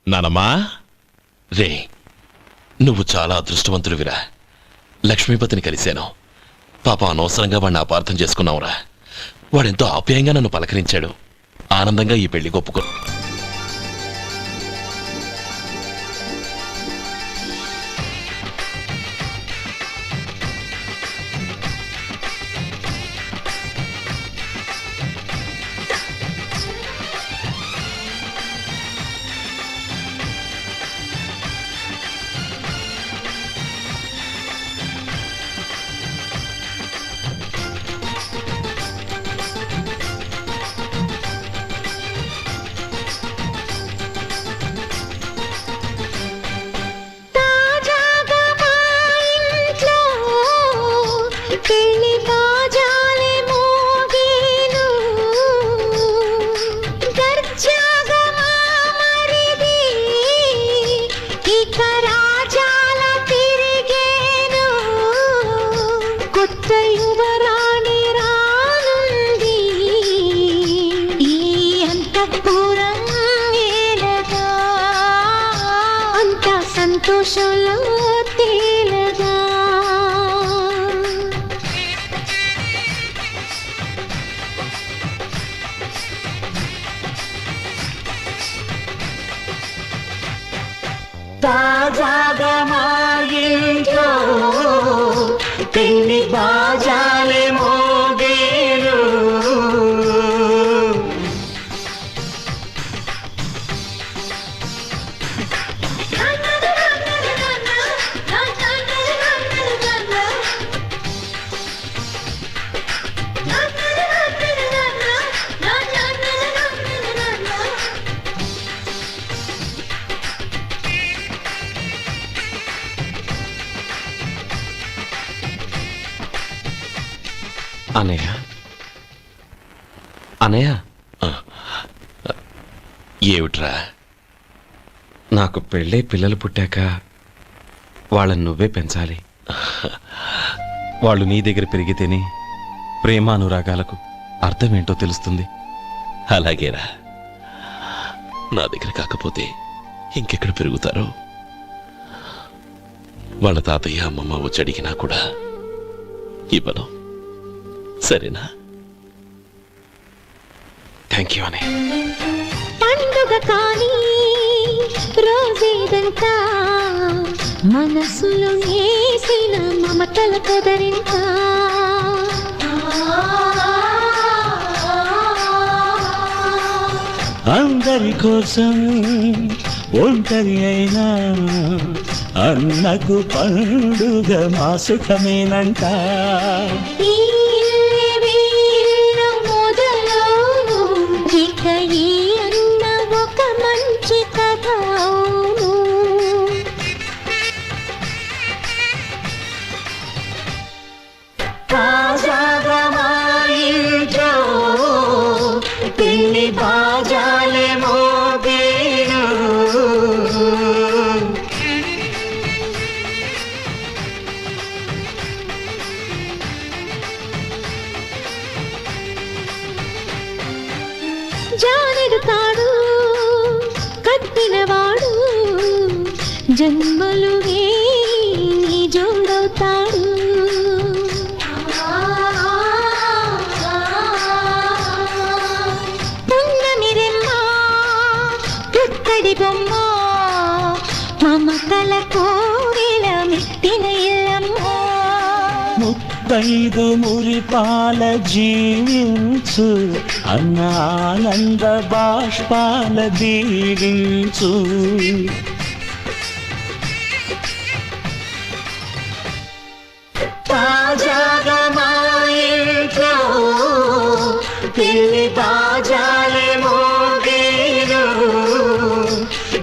నానమ్మా, రే, నువ్వు చాలా అదృష్టవంతుడివిరా. లక్ష్మీపతిని కలిశాను. పాప అనవసరంగా వాడిని అపార్థం చేసుకున్నావురా. వాడెంతో ఆప్యాయంగా నన్ను పలకరించాడు. ఆనందంగా ఈ పెళ్లి ఒప్పుకో. సంతోషంలో తేలగా తాజాగా మా ఇంట్లో పెళ్లి బాజాలే మోగేను. అనయ్య, అనయ్య, ఏమిట్రా? నాకు పెళ్ళై పిల్లలు పుట్టాక వాళ్ళని నువ్వే పెంచాలి. వాళ్ళు నీ దగ్గర పెరిగితేనే ప్రేమ అనురాగాలకు అర్థమేంటో తెలుస్తుంది. అలాగేరా. నా దగ్గర కాకపోతే ఇంకెక్కడ పెరుగుతారో. వాళ్ళ తాతయ్య అమ్మమ్మ వచ్చి అడిగినా కూడా ఇవ్వను. సరేనా? థ్యాంక్ యూ అని. పండుగ కానీ రోజేదంతా మనసులో నేసిన మమతల కదరింత. అందరి కోసం ఒంటరి అయినా అన్నకు పండుగ మా సుఖమేనంట. ఇక ఈ అన్న ఒక మంచి కథ. పెళ్లి బాజాలే మోగేను. జానెడుతాడు కట్టినవాడు జన్మలు వేయి జోడవుతాడు. పున్నమిరెమ్మ పుత్తడి బొమ్మ మమతల కోరిల మిట్టిన ఇల్లమ్మ. 35 మురిపాల జీవించు అన్న ఆనంద బాష్పాల దీవించు. తాజాగా మా ఇంట్లో పెళ్లి బాజాలే మోగేను.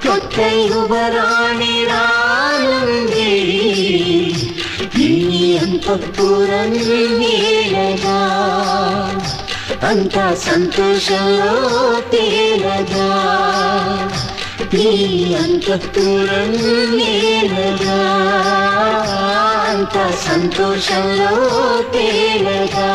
కొత్త యువరాణి రానుంది అంతఃపురం వేలగా. అంత సంతోషంలో తేలగా ఈ అంతఃపురం వేలగా. అంత సంతోషంలో తేలగా.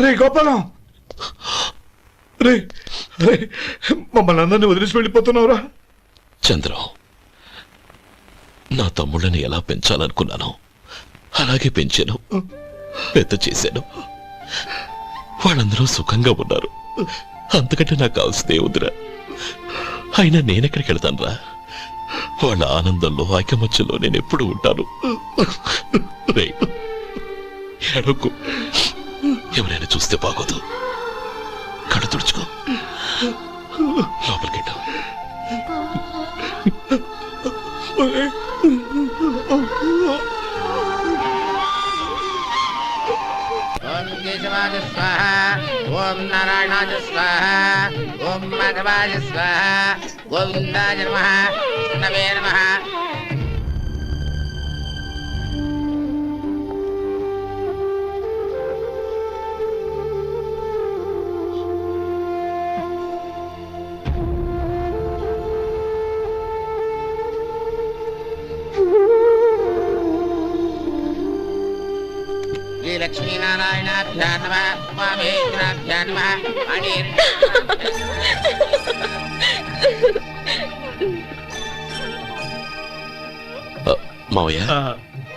రే గోపాలం, రే రే మమ్మల్ని అందరినీ వదిలేసి వెళ్ళిపోతున్నావురా? చంద్రం, నా తమ్ముళ్ళని ఎలా పెంచాలనుకున్నాను అలాగే పెంచాను, పెద్ద చేశాను. వాళ్ళందరూ సుఖంగా ఉన్నారు. అంతకంటే నాకు కావాల్సిందే వద్దురా. అయినా నేనెక్కడికి వెళ్తాను రా? వాళ్ళ ఆనందంలో ఐకమత్యంలో నేను ఎప్పుడు ఉంటాను. రే ఎడకు, ఎవరైనా చూస్తే బాగోదు. కళ్ళు తుడుచుకో, లోపలికెట్టు. ఓం కేశవాయ స్వాహ, ఓం నారాయణాయ స్వాహ, ఓం మాధవాయ స్వాహ, గోవిందాయ నమః, నమే నమః. శ్రీ లక్ష్మీనారాయణాభ్యా నమః, ఉమామహేశ్వరాభ్యా నమః. మావయ్య,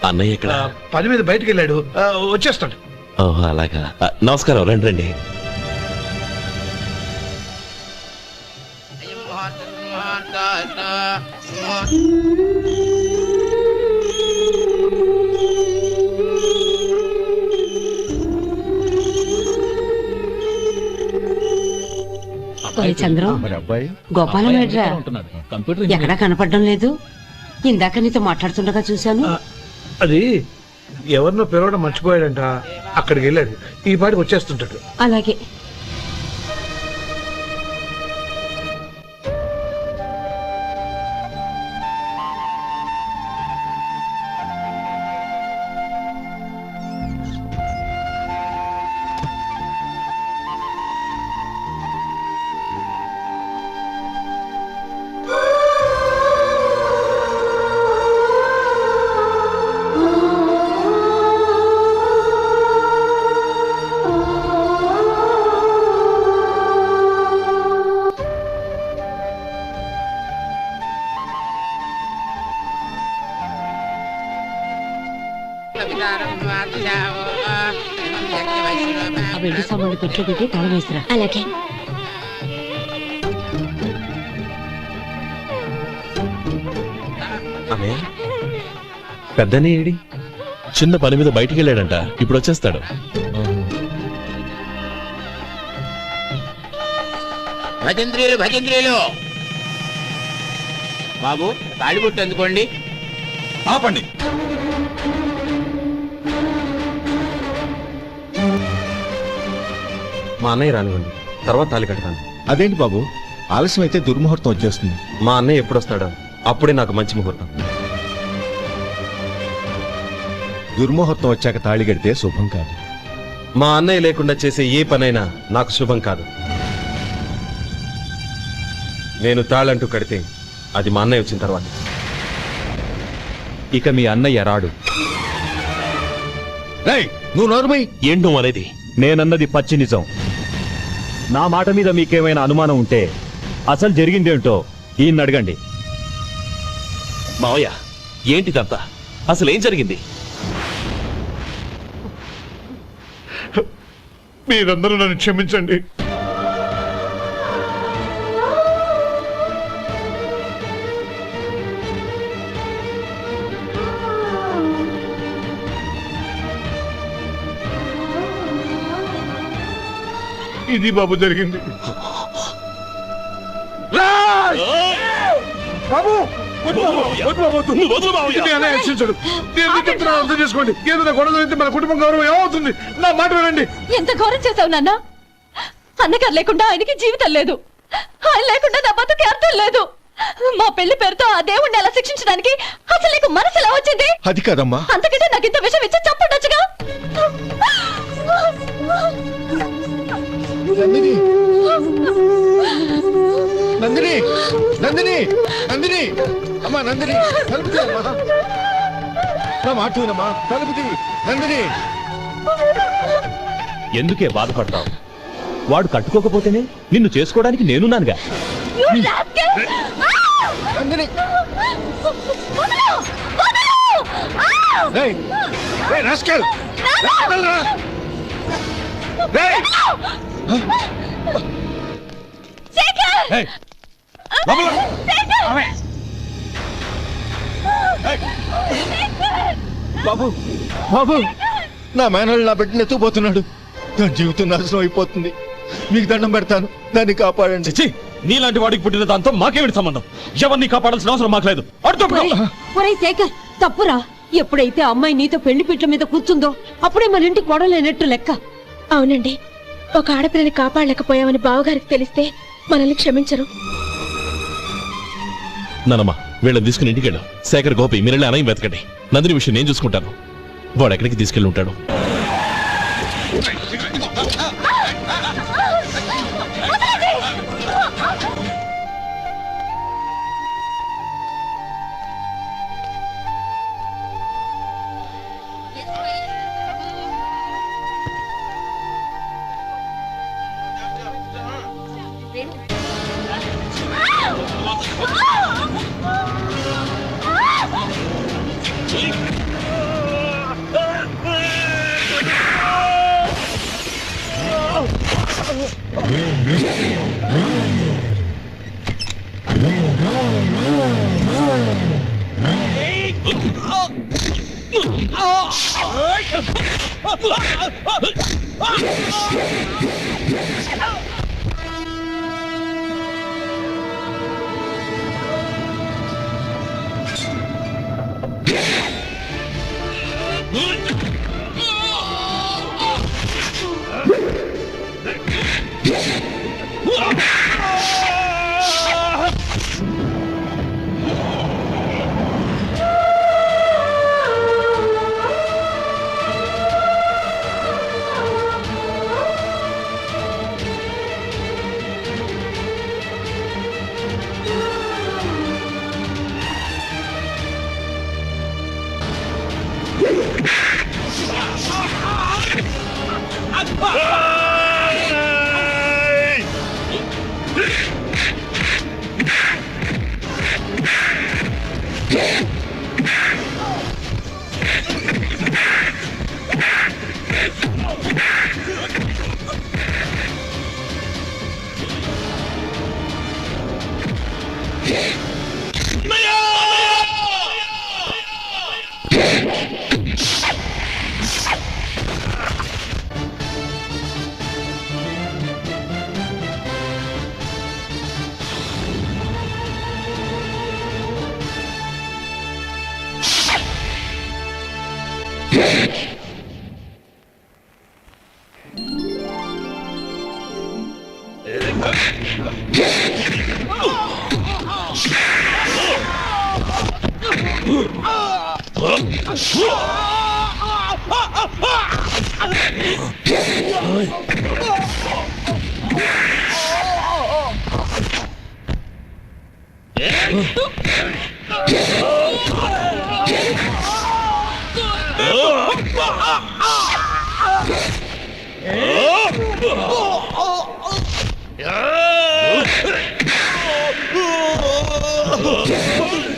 అన్నయ్య ఇక్కడ పని మీద బయటకు వెళ్ళాడు, వచ్చేస్తాడు. ఓహో అలాగా. నమస్కారం, రండి రండి. ఒరే చంద్రం, గోపాలం ఏడ్రా? ఎక్కడా కనపడడం లేదు. ఇందాక నీతో మాట్లాడుతుండగా చూశాను. అది ఎవరినో పిలవడం మర్చిపోయాడంట, అక్కడికి వెళ్ళాడు. ఈ పాటికి వచ్చేస్తుంటాడు. అలాగే. ఆ వెండి సామాన్లు పెట్లో పెట్టి తాళం వేసిరా. అలాగే. పెద్దనే ఏడి? చిన్న పని మీద బయటికి వెళ్ళాడంట, ఇప్పుడు వచ్చేస్తాడు. భజంత్రీలు భజంత్రీలు బాబు తాళిబొట్టు అందుకోండి. ఆపండి. మా అన్నయ్య రానివ్వండి, తర్వాత తాళి కడతాను. అదేంటి బాబు, ఆలస్యం అయితే దుర్ముహూర్తం వచ్చేస్తుంది. మా అన్నయ్య ఎప్పుడు వస్తాడో అప్పుడే నాకు మంచి ముహూర్తం. దుర్ముహూర్తం వచ్చాక తాళి కడితే శుభం కాదు. మా అన్నయ్య లేకుండా చేసే ఏ పనైనా నాకు శుభం కాదు. నేను తాళంటూ కడితే అది మా అన్నయ్య వచ్చిన తర్వాత. ఇక మీ అన్నయ్య రాడు. నువ్వు నోరుమై. ఏంటి నువ్వు అనేది? నేనన్నది పచ్చి నిజం. నా మాట మీద మీకేమైనా అనుమానం ఉంటే అసలు జరిగిందేంటో ఈయన్ని అడగండి. మావయ్య, ఏంటిదంతా? అసలు ఏం జరిగింది? మీరందరూ నన్ను క్షమించండి. ఇది బాబు జరిగింది. బాబు అర్థం చేసుకోండి. ఏదైనా గొడవ జరిగితే మన కుటుంబం గౌరవం ఏమవుతుంది? నా మాట వినండి. ఎంత ఘోరం చేశావు నాన్న. అన్నగారు లేకుండా ఆయనకి జీవితం లేదు, ఆయన లేకుండా నా బతుకి అర్థం లేదు. మా పెళ్లి పేరుతో ఆ దేవుణ్ణి ఎలా శిక్షించడానికి అసలు నీకు మనసు ఎలా వచ్చింది? అది కాదమ్మా. అంతకంటే నాకు ఇంత విషయం ఇచ్చి చంపుండొచ్చుగా. నందిని నందిని నందిని నందిని అమ్మా, నందిని తలుపుతీ అమ్మా. నా మాట వినమ్మా, తలుపుతీ. నందిని, ఎందుకే బాధపడతావు? వాడు కట్టుకోకపోతేనే నిన్ను చేసుకోవడానికి నేనున్నానుగా. నందిని బాబు, బాబు, నా మేనల్ని నా బిడ్డను ఎత్తుకుపోతున్నాడు. నా జీవితం నాశనం అయిపోతుంది. మీకు దండం పెడతాను, దాన్ని కాపాడండి. నీలాంటి వాడికి పుట్టిన దాంతో మాకేమిటి సంబంధం? ఎవరిని కాపాడాల్సిన అవసరం మాకు లేదు. ఒరేయ్ శేఖర్, తప్పురా. ఎప్పుడైతే అమ్మాయి నీతో పెళ్లి పీటల మీద కూర్చుందో అప్పుడే మన ఇంటికి గొడవలేనట్టు లెక్క. అవునండి, ఒక ఆడపిల్లని కాపాడలేకపోయామని బావగారికి తెలిస్తే మనల్ని క్షమించరు. నానమ్మ, వీళ్ళని తీసుకుని ఇంటికి వెళ్ళు. శేఖర్, గోపి, మీరెళ్ళి అన్నయ్య వెతకండి. నందిని విషయం నేను చూసుకుంటాను. వాడు ఎక్కడికి తీసుకెళ్ళి ఉంటాడు?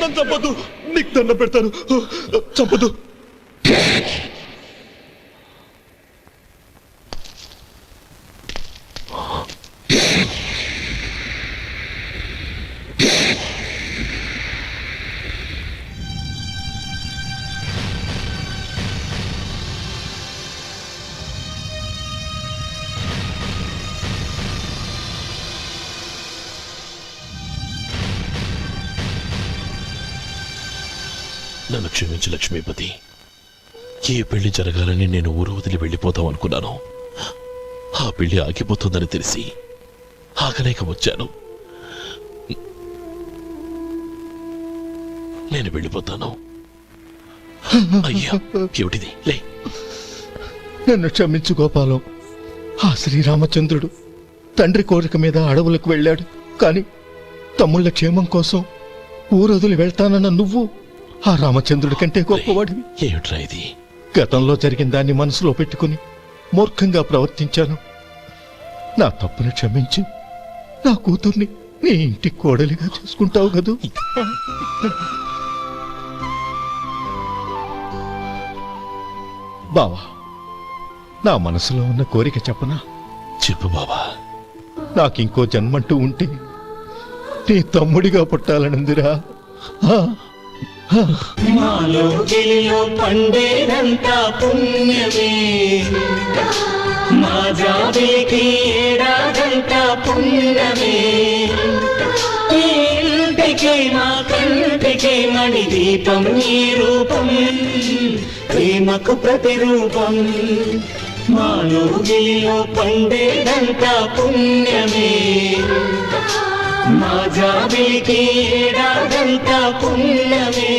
నన్ను చంపొద్దు, నీకు దండం పెడతాను, చంపొద్దు. నన్ను క్షమించు లక్ష్మీపతి. ఏ పెళ్లి జరగాలని నేను ఊరు వదిలి వెళ్ళిపోతాం అనుకున్నాను. ఆ పెళ్లి ఆగిపోతుందని తెలిసి ఆగలేక వచ్చాను. నేను వెళ్ళిపోతాను. అయ్యా, ఏమిటిది? లే. నన్ను క్షమించు గోపాలం. ఆ శ్రీరామచంద్రుడు తండ్రి కోరిక మీద అడవులకు వెళ్ళాడు. కాని తమ్ముళ్ళ క్షేమం కోసం ఊరొదిలి వెళ్తానన్న నువ్వు ఆ రామచంద్రుడి కంటే గొప్పవాడివి. ఏమిట్రా ఇది? గతంలో జరిగిన దాన్ని మనసులో పెట్టుకుని మూర్ఖంగా ప్రవర్తించాను. నా తప్పును క్షమించి నా కూతుర్ని నీ ఇంటి కోడలిగా చూసుకుంటావు కదూ. బావా, నా మనసులో ఉన్న కోరిక చెప్పనా? చెప్పు బావా. నాకింకో జన్మంటూ ఉంటే నీ తమ్ముడిగా పుట్టాలనుందిరా. మాలో గిలిలో పండేదంతా పుణ్యమే, మా జాబిలికి ఏడాదంతా పుణ్యమే. ఈ ఇంటికి మా కంటికి మణి దీపం ఈ రూపం, ప్రేమకు ప్రతిరూపం. మాలో గిలిలో పండేదంతా పుణ్యమే, మా జాబిలికి ఏడాదంతా పుణ్యమే.